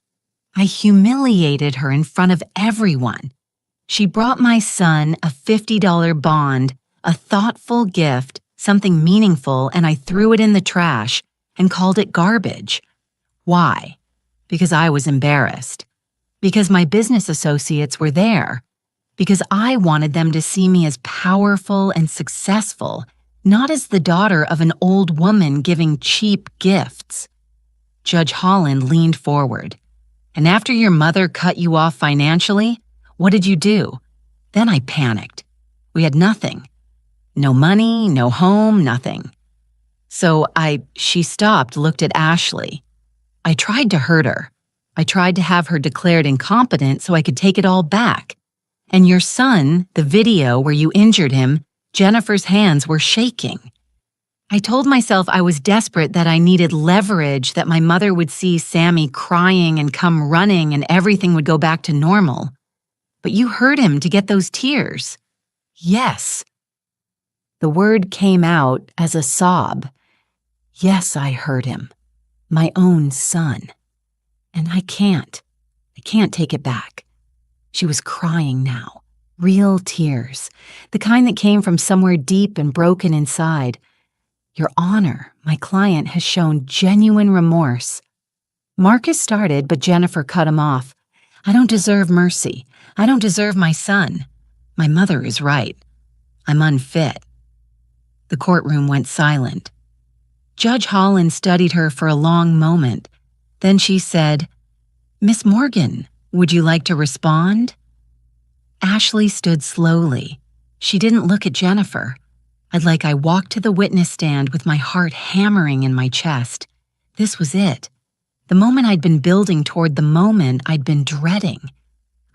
I humiliated her in front of everyone. She brought my son a $50 bond, a thoughtful gift, something meaningful, and I threw it in the trash and called it garbage. Why? Because I was embarrassed. Because my business associates were there. Because I wanted them to see me as powerful and successful, not as the daughter of an old woman giving cheap gifts. Judge Holland leaned forward. And after your mother cut you off financially, what did you do? Then I panicked. We had nothing. No money, no home, nothing. So she stopped, looked at Ashley. I tried to hurt her. I tried to have her declared incompetent so I could take it all back. And your son, the video where you injured him, Jennifer's hands were shaking. I told myself I was desperate, that I needed leverage, that my mother would see Sammy crying and come running and everything would go back to normal. But you hurt him to get those tears. Yes. The word came out as a sob. Yes, I hurt him. My own son. And I can't take it back. She was crying now. Real tears. The kind that came from somewhere deep and broken inside. Your Honor, my client has shown genuine remorse. Marcus started, but Jennifer cut him off. I don't deserve mercy. I don't deserve my son. My mother is right. I'm unfit. The courtroom went silent. Judge Holland studied her for a long moment. Then she said, Miss Morgan, would you like to respond? Ashley stood slowly. She didn't look at Jennifer. I walked to the witness stand with my heart hammering in my chest. This was it. The moment I'd been building toward, the moment I'd been dreading.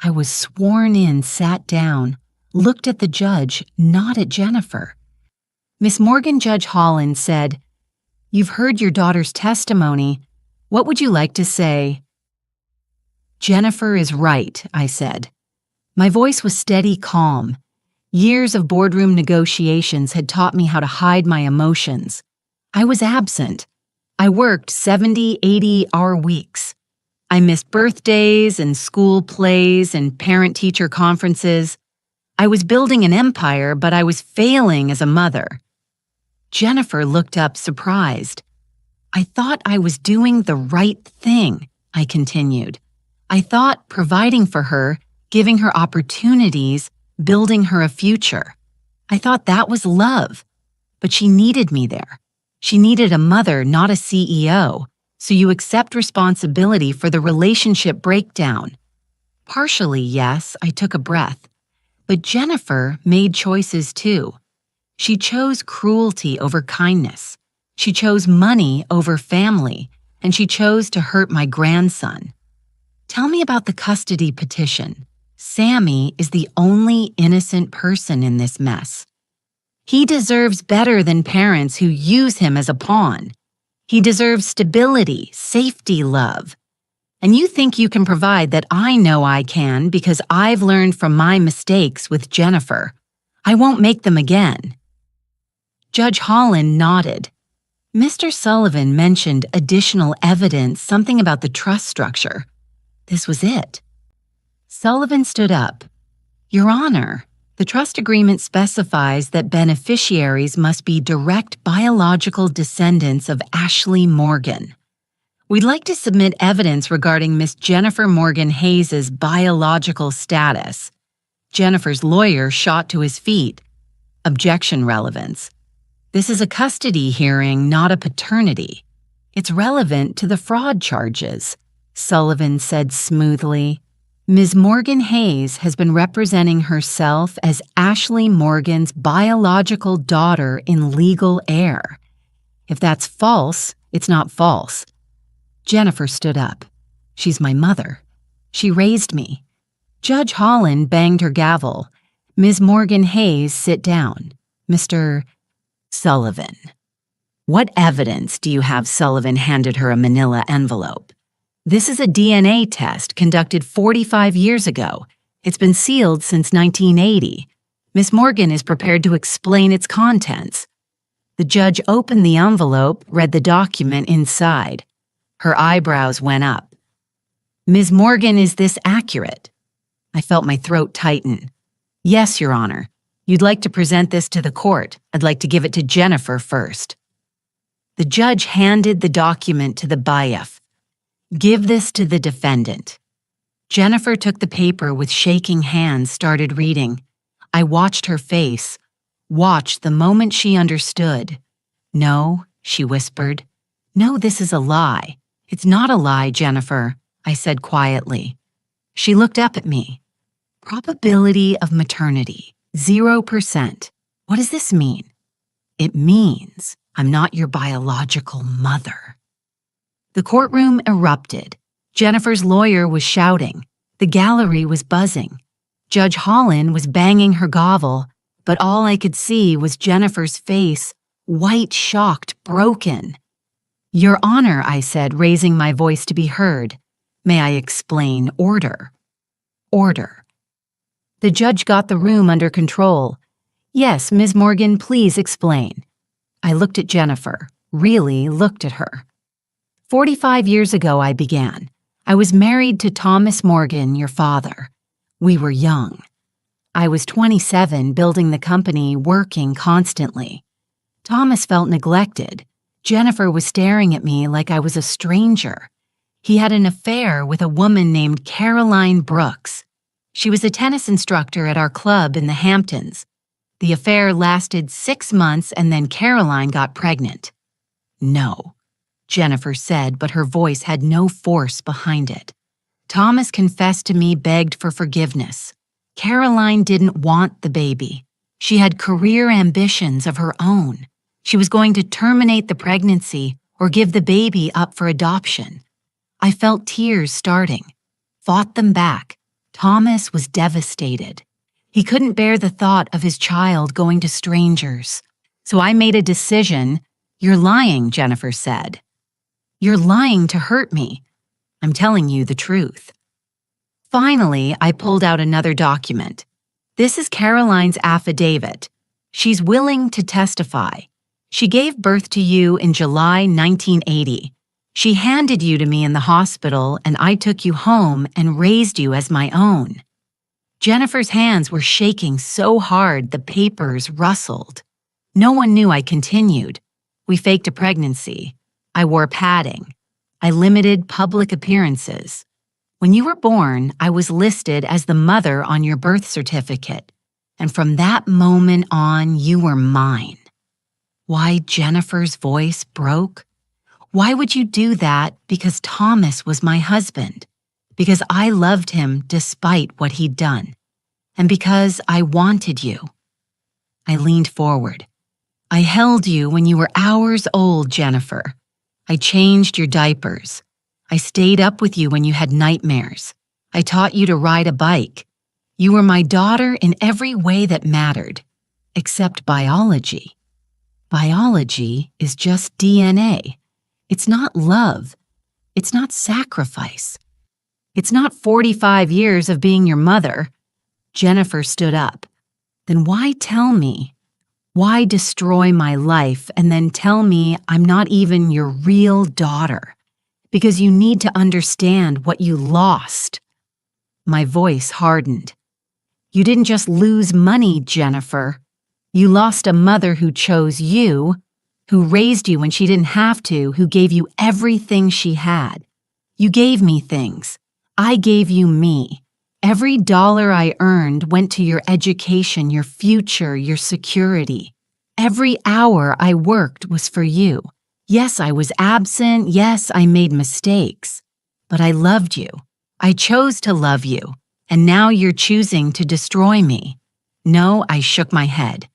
I was sworn in, sat down, looked at the judge, not at Jennifer. Miss Morgan, Judge Holland said, You've heard your daughter's testimony. What would you like to say? Jennifer is right, I said. My voice was steady, calm. Years of boardroom negotiations had taught me how to hide my emotions. I was absent. I worked 70, 80-hour weeks. I missed birthdays and school plays and parent-teacher conferences. I was building an empire, but I was failing as a mother. Jennifer looked up, surprised. I thought I was doing the right thing, I continued. I thought providing for her, giving her opportunities, building her a future. I thought that was love. But she needed me there. She needed a mother, not a CEO. So you accept responsibility for the relationship breakdown. Partially, yes, I took a breath. But Jennifer made choices too. She chose cruelty over kindness. She chose money over family. And she chose to hurt my grandson. Tell me about the custody petition. Sammy is the only innocent person in this mess. He deserves better than parents who use him as a pawn. He deserves stability, safety, love. And you think you can provide that? I know I can, because I've learned from my mistakes with Jennifer. I won't make them again. Judge Holland nodded. Mr. Sullivan mentioned additional evidence, something about the trust structure. This was it. Sullivan stood up. Your Honor, the trust agreement specifies that beneficiaries must be direct biological descendants of Ashley Morgan. We'd like to submit evidence regarding Miss Jennifer Morgan Hayes' biological status. Jennifer's lawyer shot to his feet. Objection relevance. This is a custody hearing, not a paternity. It's relevant to the fraud charges, Sullivan said smoothly. Ms. Morgan Hayes has been representing herself as Ashley Morgan's biological daughter in legal heir. If that's false, it's not false. Jennifer stood up. She's my mother. She raised me. Judge Holland banged her gavel. Ms. Morgan Hayes, sit down. Mr. Sullivan. What evidence do you have? Sullivan handed her a manila envelope. This is a DNA test conducted 45 years ago. It's been sealed since 1980. Miss Morgan is prepared to explain its contents. The judge opened the envelope, read the document inside. Her eyebrows went up. Ms. Morgan, is this accurate? I felt my throat tighten. Yes, Your Honor. You'd like to present this to the court. I'd like to give it to Jennifer first. The judge handed the document to the bailiff. Give this to the defendant. Jennifer took the paper with shaking hands, started reading. I watched her face, watched the moment she understood. No, she whispered. No, this is a lie. It's not a lie, Jennifer, I said quietly. She looked up at me. Probability of maternity, 0%. What does this mean? It means I'm not your biological mother. The courtroom erupted. Jennifer's lawyer was shouting. The gallery was buzzing. Judge Holland was banging her gavel, but all I could see was Jennifer's face, white, shocked, broken. Your Honor, I said, raising my voice to be heard. May I explain? Order. Order. The judge got the room under control. Yes, Ms. Morgan, please explain. I looked at Jennifer, really looked at her. 45 years ago, I began. I was married to Thomas Morgan, your father. We were young. I was 27, building the company, working constantly. Thomas felt neglected. Jennifer was staring at me like I was a stranger. He had an affair with a woman named Caroline Brooks. She was a tennis instructor at our club in the Hamptons. The affair lasted 6 months and then Caroline got pregnant. No, Jennifer said, but her voice had no force behind it. Thomas confessed to me, begged for forgiveness. Caroline didn't want the baby. She had career ambitions of her own. She was going to terminate the pregnancy or give the baby up for adoption. I felt tears starting, fought them back. Thomas was devastated. He couldn't bear the thought of his child going to strangers. So I made a decision. You're lying, Jennifer said. You're lying to hurt me. I'm telling you the truth. Finally, I pulled out another document. This is Caroline's affidavit. She's willing to testify. She gave birth to you in July 1980. She handed you to me in the hospital, and I took you home and raised you as my own. Jennifer's hands were shaking so hard the papers rustled. No one knew I continued. We faked a pregnancy. I wore padding. I limited public appearances. When you were born, I was listed as the mother on your birth certificate, and from that moment on, you were mine. Why Jennifer's voice broke? Why would you do that? Because Thomas was my husband. Because I loved him despite what he'd done. And because I wanted you. I leaned forward. I held you when you were hours old, Jennifer. I changed your diapers. I stayed up with you when you had nightmares. I taught you to ride a bike. You were my daughter in every way that mattered, except biology. Biology is just DNA. It's not love. It's not sacrifice. It's not 45 years of being your mother. Jennifer stood up. Then why tell me? Why destroy my life and then tell me I'm not even your real daughter? Because you need to understand what you lost. My voice hardened. You didn't just lose money, Jennifer. You lost a mother who chose you, who raised you when she didn't have to, who gave you everything she had. You gave me things. I gave you me. Every dollar I earned went to your education, your future, your security. Every hour I worked was for you. Yes, I was absent. Yes, I made mistakes. But I loved you. I chose to love you. And now you're choosing to destroy me. No, I shook my head.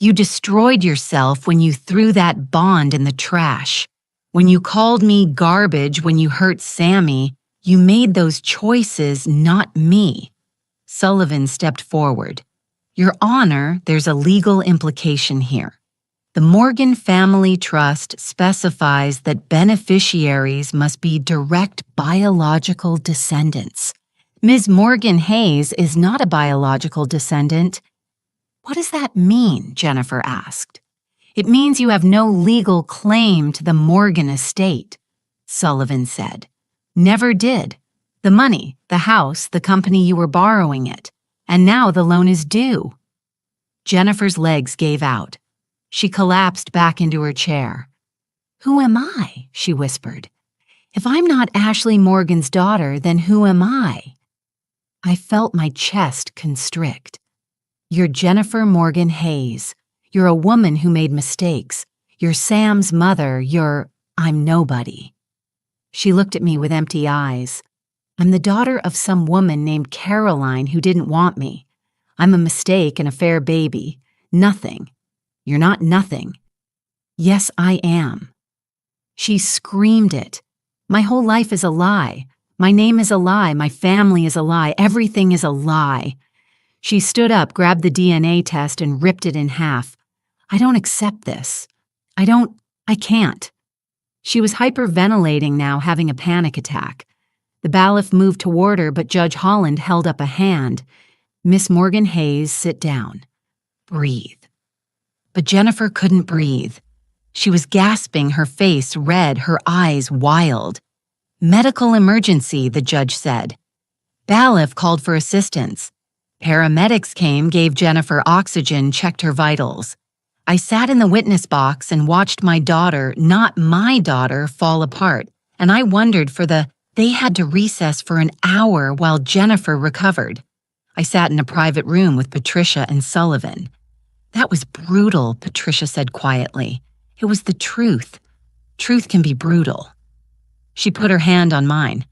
You destroyed yourself when you threw that bond in the trash. When you called me garbage when you hurt Sammy, you made those choices, not me. Sullivan stepped forward. Your Honor, there's a legal implication here. The Morgan Family Trust specifies that beneficiaries must be direct biological descendants. Ms. Morgan Hayes is not a biological descendant. What does that mean? Jennifer asked. It means you have no legal claim to the Morgan estate, Sullivan said. Never did. The money, the house, the company you were borrowing it. And now the loan is due. Jennifer's legs gave out. She collapsed back into her chair. Who am I? She whispered. If I'm not Ashley Morgan's daughter, then who am I? I felt my chest constrict. You're Jennifer Morgan Hayes. You're a woman who made mistakes. You're Sam's mother. I'm nobody. She looked at me with empty eyes. I'm the daughter of some woman named Caroline who didn't want me. I'm a mistake and a fair baby. Nothing. You're not nothing. Yes, I am. She screamed it. My whole life is a lie. My name is a lie. My family is a lie. Everything is a lie. She stood up, grabbed the DNA test, and ripped it in half. I don't accept this. I can't. She was hyperventilating now, having a panic attack. The bailiff moved toward her, but Judge Holland held up a hand. Miss Morgan Hayes, sit down. Breathe. But Jennifer couldn't breathe. She was gasping, her face red, her eyes wild. Medical emergency, the judge said. Bailiff called for assistance. Paramedics came, gave Jennifer oxygen, checked her vitals. I sat in the witness box and watched my daughter, not my daughter, fall apart, and I wondered they had to recess for an hour while Jennifer recovered. I sat in a private room with Patricia and Sullivan. That was brutal, Patricia said quietly. It was the truth. Truth can be brutal. She put her hand on mine.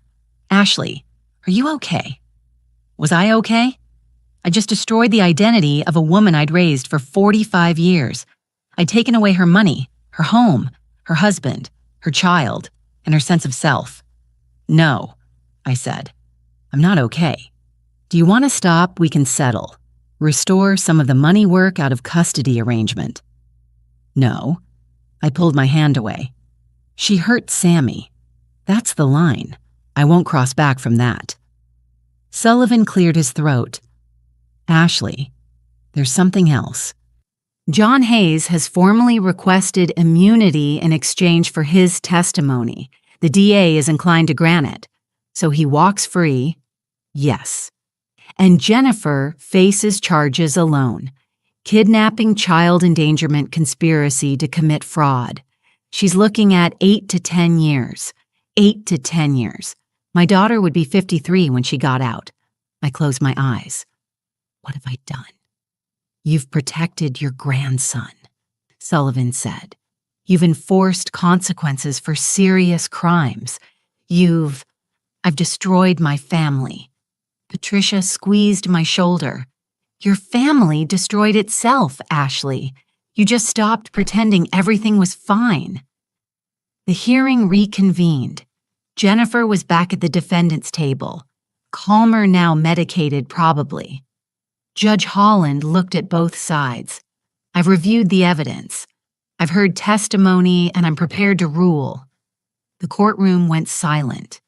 Ashley, are you okay? Was I okay? I just destroyed the identity of a woman I'd raised for 45 years. I'd taken away her money, her home, her husband, her child, and her sense of self. No, I said. I'm not okay. Do you want to stop? We can settle. Restore some of the money work out of custody arrangement. No. I pulled my hand away. She hurt Sammy. That's the line. I won't cross back from that. Sullivan cleared his throat. Ashley, there's something else. John Hayes has formally requested immunity in exchange for his testimony. The DA is inclined to grant it. So he walks free. Yes. And Jennifer faces charges alone. Kidnapping, child endangerment, conspiracy to commit fraud. She's looking at 8 to 10 years. 8 to 10 years. My daughter would be 53 when she got out. I closed my eyes. What have I done? You've protected your grandson, Sullivan said. You've enforced consequences for serious crimes. I've destroyed my family. Patricia squeezed my shoulder. Your family destroyed itself, Ashley. You just stopped pretending everything was fine. The hearing reconvened. Jennifer was back at the defendant's table. Calmer now, medicated probably. Judge Holland looked at both sides. I've reviewed the evidence. I've heard testimony, and I'm prepared to rule. The courtroom went silent.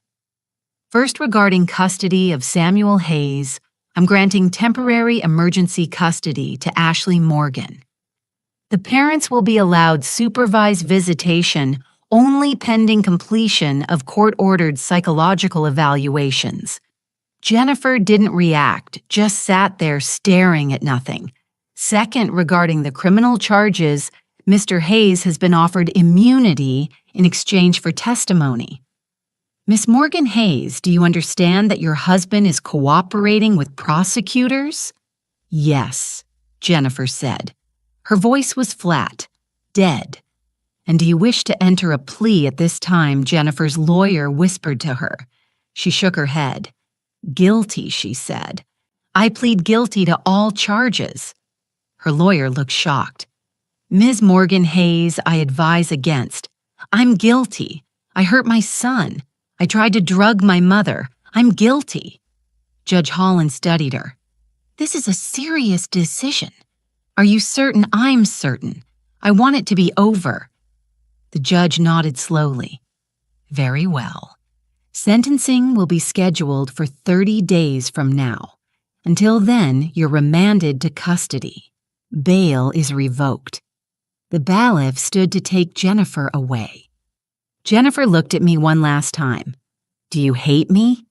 First, regarding custody of Samuel Hayes, I'm granting temporary emergency custody to Ashley Morgan. The parents will be allowed supervised visitation only pending completion of court-ordered psychological evaluations. Jennifer didn't react, just sat there staring at nothing. Second, regarding the criminal charges, Mr. Hayes has been offered immunity in exchange for testimony. Miss Morgan Hayes, do you understand that your husband is cooperating with prosecutors? Yes, Jennifer said. Her voice was flat, dead. And do you wish to enter a plea at this time? Jennifer's lawyer whispered to her. She shook her head. Guilty, she said. I plead guilty to all charges. Her lawyer looked shocked. Ms. Morgan Hayes, I advise against. I'm guilty. I hurt my son. I tried to drug my mother. I'm guilty. Judge Holland studied her. This is a serious decision. Are you certain? I'm certain. I want it to be over. The judge nodded slowly. Very well. Sentencing will be scheduled for 30 days from now. Until then, you're remanded to custody. Bail is revoked. The bailiff stood to take Jennifer away. Jennifer looked at me one last time. Do you hate me?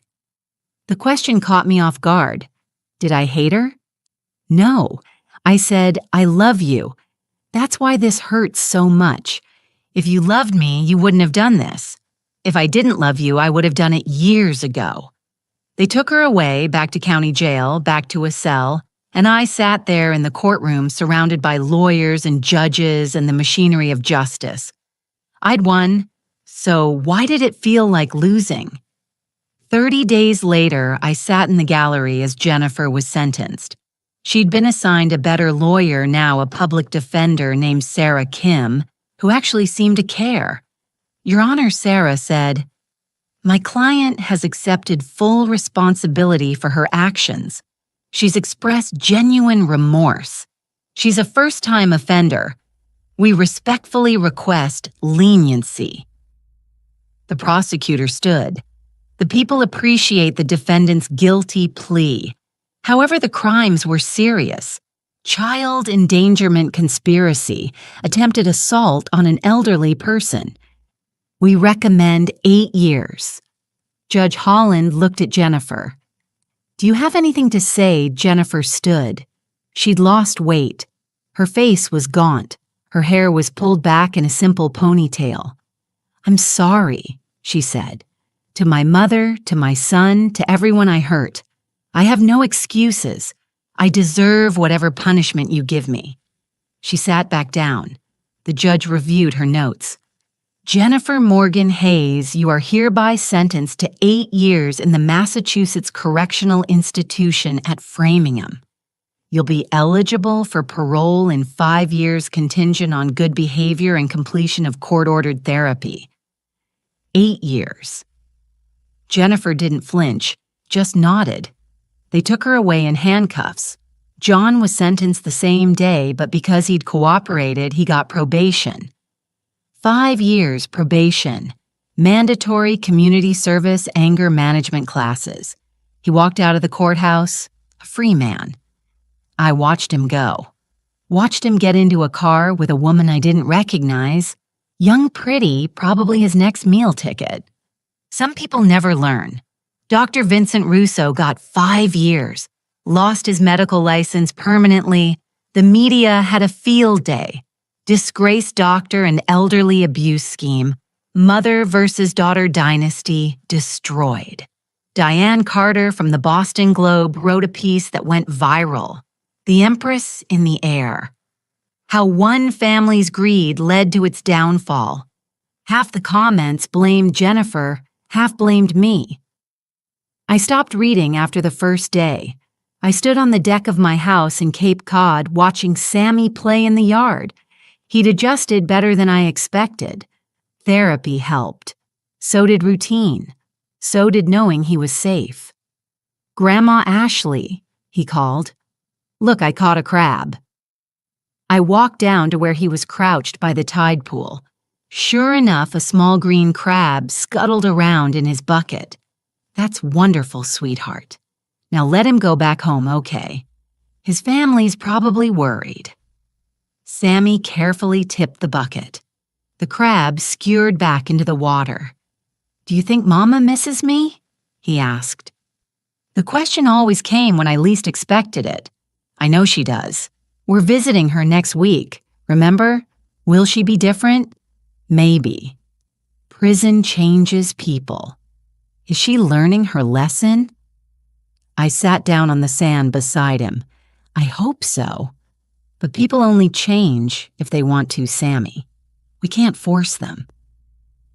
The question caught me off guard. Did I hate her? No. I said, I love you. That's why this hurts so much. If you loved me, you wouldn't have done this. If I didn't love you, I would have done it years ago. They took her away, back to county jail, back to a cell, and I sat there in the courtroom surrounded by lawyers and judges and the machinery of justice. I'd won, so why did it feel like losing? 30 days later, I sat in the gallery as Jennifer was sentenced. She'd been assigned a better lawyer, now a public defender named Sarah Kim, who actually seemed to care. Your Honor, Sarah said, my client has accepted full responsibility for her actions. She's expressed genuine remorse. She's a first-time offender. We respectfully request leniency. The prosecutor stood. The people appreciate the defendant's guilty plea. However, the crimes were serious. Child endangerment conspiracy, attempted assault on an elderly person. We recommend 8 years. Judge Holland looked at Jennifer. Do you have anything to say? Jennifer stood. She'd lost weight. Her face was gaunt. Her hair was pulled back in a simple ponytail. I'm sorry, she said. To my mother, to my son, to everyone I hurt. I have no excuses. I deserve whatever punishment you give me. She sat back down. The judge reviewed her notes. Jennifer Morgan Hayes, you are hereby sentenced to 8 years in the Massachusetts Correctional Institution at Framingham. You'll be eligible for parole in 5 years contingent on good behavior and completion of court-ordered therapy. 8 years. Jennifer didn't flinch, just nodded. They took her away in handcuffs. John was sentenced the same day, but because he'd cooperated, he got probation. 5 years probation. Mandatory community service anger management classes. He walked out of the courthouse, a free man. I watched him go. Watched him get into a car with a woman I didn't recognize. Young pretty, probably his next meal ticket. Some people never learn. Dr. Vincent Russo got 5 years, lost his medical license permanently. The media had a field day. Disgraced doctor and elderly abuse scheme. Mother versus daughter dynasty destroyed. Diane Carter from the Boston Globe wrote a piece that went viral. The Empress in the Air. How one family's greed led to its downfall. Half the comments blamed Jennifer, half blamed me. I stopped reading after the first day. I stood on the deck of my house in Cape Cod watching Sammy play in the yard. He'd adjusted better than I expected. Therapy helped. So did routine. So did knowing he was safe. Grandma Ashley, he called. Look, I caught a crab. I walked down to where he was crouched by the tide pool. Sure enough, a small green crab scuttled around in his bucket. That's wonderful, sweetheart. Now let him go back home, okay? His family's probably worried. Sammy carefully tipped the bucket. The crab skewered back into the water. Do you think Mama misses me? He asked. The question always came when I least expected it. I know she does. We're visiting her next week. Remember? Will she be different? Maybe. Prison changes people. Is she learning her lesson? I sat down on the sand beside him. I hope so. But people only change if they want to, Sammy. We can't force them."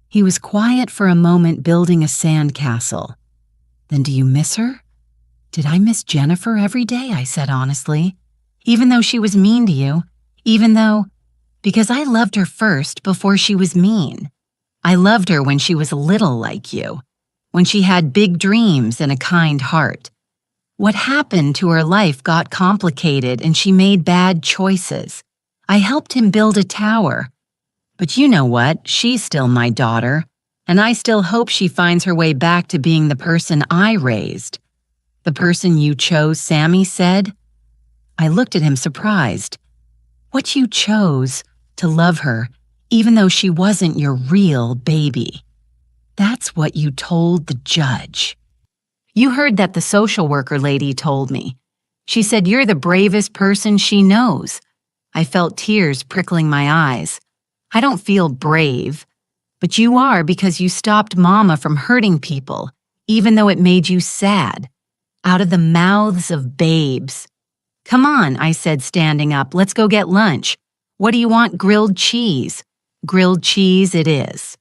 He was quiet for a moment, building a sandcastle. "Then do you miss her?" "Did I miss Jennifer every day?" I said honestly. "Even though she was mean to you, even though—" "Because I loved her first before she was mean. I loved her when she was little like you, when she had big dreams and a kind heart. What happened to her life got complicated and she made bad choices. I helped him build a tower. But you know what? She's still my daughter, and I still hope she finds her way back to being the person I raised." "The person you chose," Sammy said. I looked at him surprised. "What you chose, to love her, even though she wasn't your real baby. That's what you told the judge." "You heard that the social worker lady told me. She said you're the bravest person she knows." I felt tears prickling my eyes. "I don't feel brave, but you are, because you stopped Mama from hurting people, even though it made you sad. Out of the mouths of babes." "Come on," I said, standing up. "Let's go get lunch. What do you want?" "Grilled cheese." "Grilled cheese it is."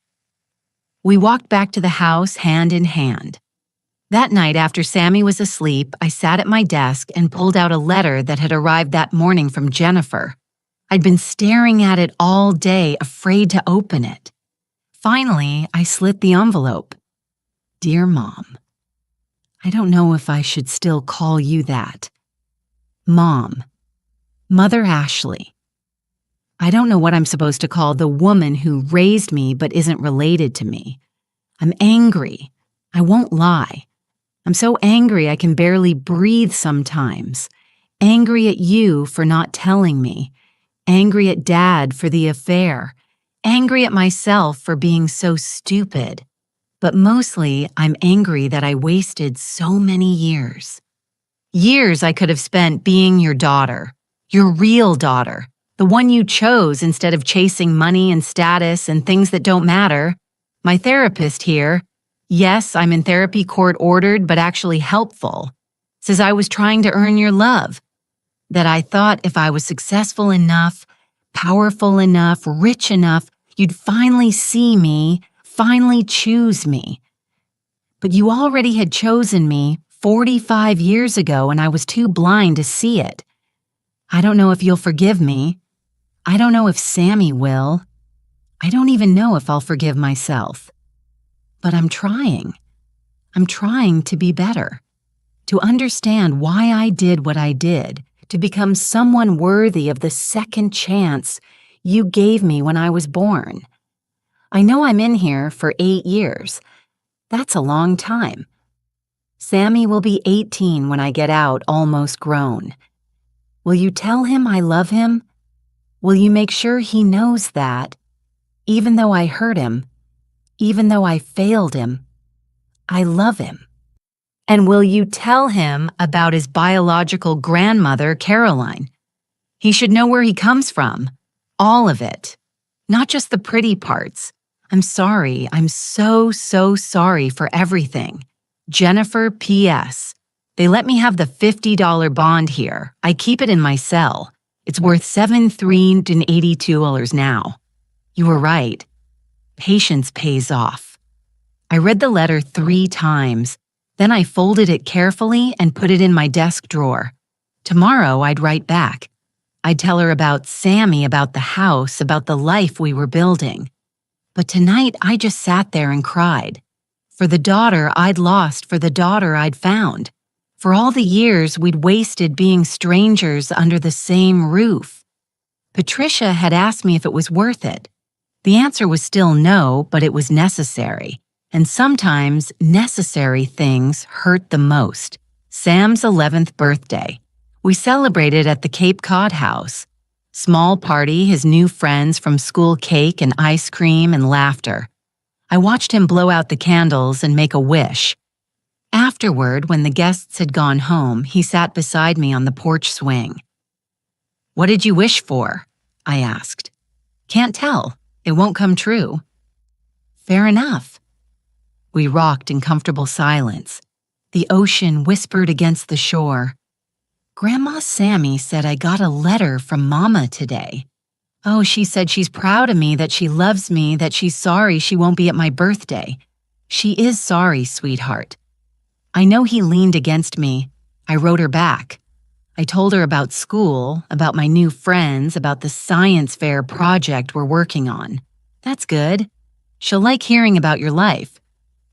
We walked back to the house hand in hand. That night, after Sammy was asleep, I sat at my desk and pulled out a letter that had arrived that morning from Jennifer. I'd been staring at it all day, afraid to open it. Finally, I slit the envelope. "Dear Mom, I don't know if I should still call you that. Mom, Mother Ashley. I don't know what I'm supposed to call the woman who raised me but isn't related to me. I'm angry. I won't lie. I'm so angry I can barely breathe sometimes. Angry at you for not telling me. Angry at Dad for the affair. Angry at myself for being so stupid. But mostly, I'm angry that I wasted so many years. Years I could have spent being your daughter. Your real daughter. The one you chose instead of chasing money and status and things that don't matter. My therapist here, yes, I'm in therapy, court-ordered, but actually helpful, says I was trying to earn your love. That I thought if I was successful enough, powerful enough, rich enough, you'd finally see me, finally choose me. But you already had chosen me 45 years ago, and I was too blind to see it. I don't know if you'll forgive me. I don't know if Sammy will. I don't even know if I'll forgive myself. But I'm trying. I'm trying to be better, to understand why I did what I did, to become someone worthy of the second chance you gave me when I was born. I know I'm in here for 8 years. That's a long time. Sammy will be 18 when I get out, almost grown. Will you tell him I love him? Will you make sure he knows that, even though I hurt him, even though I failed him, I love him? And will you tell him about his biological grandmother, Caroline? He should know where he comes from. All of it. Not just the pretty parts. I'm sorry. I'm so sorry for everything. Jennifer P.S. They let me have the $50 bond here. I keep it in my cell. It's worth $782 now. You were right. Patience pays off. I read the letter 3 times. Then I folded it carefully and put it in my desk drawer. Tomorrow I'd write back. I'd tell her about Sammy, about the house, about the life we were building. But tonight I just sat there and cried. For the daughter I'd lost, for the daughter I'd found. For all the years we'd wasted being strangers under the same roof. Patricia had asked me if it was worth it. The answer was still no, but it was necessary. And sometimes necessary things hurt the most. Sam's 11th birthday. We celebrated at the Cape Cod house. Small party, his new friends from school, cake and ice cream and laughter. I watched him blow out the candles and make a wish. Afterward, when the guests had gone home, he sat beside me on the porch swing. "What did you wish for?" I asked. "Can't tell. It won't come true." "Fair enough." We rocked in comfortable silence. The ocean whispered against the shore. "Grandma Sammy said I got a letter from Mama today. Oh, she said she's proud of me, that she loves me, that she's sorry she won't be at my birthday. She is sorry, sweetheart. I know he leaned against me. I wrote her back. I told her about school, about my new friends, about the science fair project we're working on. That's good. She'll like hearing about your life.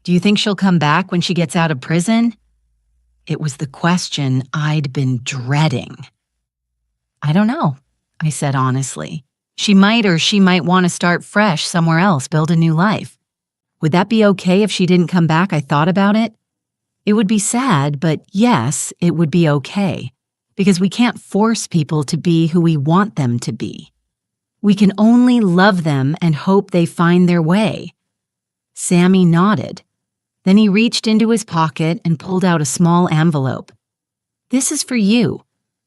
Do you think she'll come back when she gets out of prison? It was the question I'd been dreading. I don't know, I said honestly. She might want to start fresh somewhere else, build a new life. Would that be okay if she didn't come back? I thought about it. It would be sad, but yes, it would be okay. Because we can't force people to be who we want them to be. We can only love them and hope they find their way. Sammy nodded. Then he reached into his pocket and pulled out a small envelope. This is for you.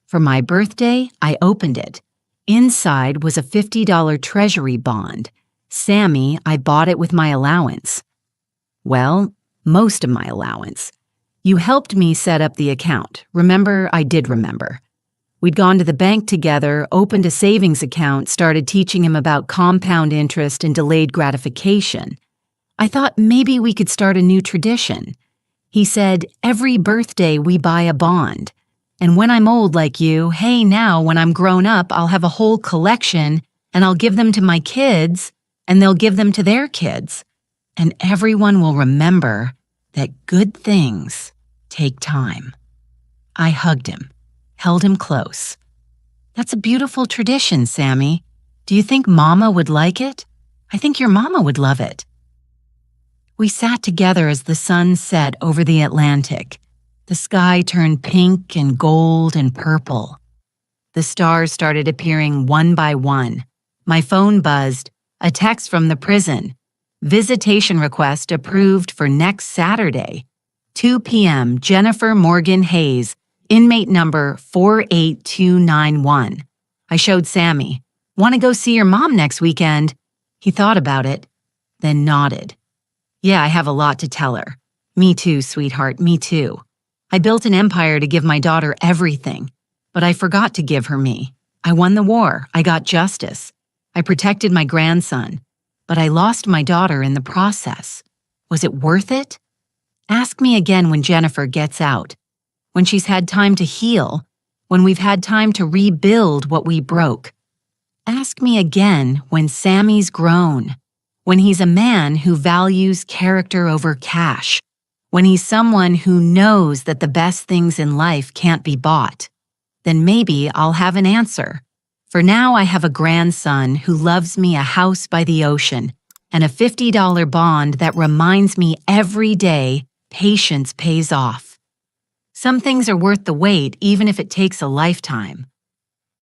For my birthday, I opened it. Inside was a $50 treasury bond. Sammy, I bought it with my allowance. Well, most of my allowance. You helped me set up the account. Remember, I did remember. We'd gone to the bank together, opened a savings account, started teaching him about compound interest and delayed gratification. I thought maybe we could start a new tradition. He said, every birthday we buy a bond. And when I'm old like you, hey, now when I'm grown up, I'll have a whole collection and I'll give them to my kids and they'll give them to their kids. And everyone will remember that good things take time. I hugged him, held him close. That's a beautiful tradition, Sammy. Do you think Mama would like it? I think your mama would love it. We sat together as the sun set over the Atlantic. The sky turned pink and gold and purple. The stars started appearing one by one. My phone buzzed. A text from the prison. Visitation request approved for next Saturday. 2 p.m. Jennifer Morgan Hayes, inmate number 48291. I showed Sammy. Want to go see your mom next weekend? He thought about it, then nodded. Yeah, I have a lot to tell her. Me too, sweetheart, me too. I built an empire to give my daughter everything, but I forgot to give her me. I won the war. I got justice. I protected my grandson, but I lost my daughter in the process. Was it worth it? Ask me again when Jennifer gets out, when she's had time to heal, when we've had time to rebuild what we broke. Ask me again when Sammy's grown, when he's a man who values character over cash, when he's someone who knows that the best things in life can't be bought. Then maybe I'll have an answer. For now, I have a grandson who loves me, a house by the ocean, and a $50 bond that reminds me every day patience pays off. Some things are worth the wait even if it takes a lifetime.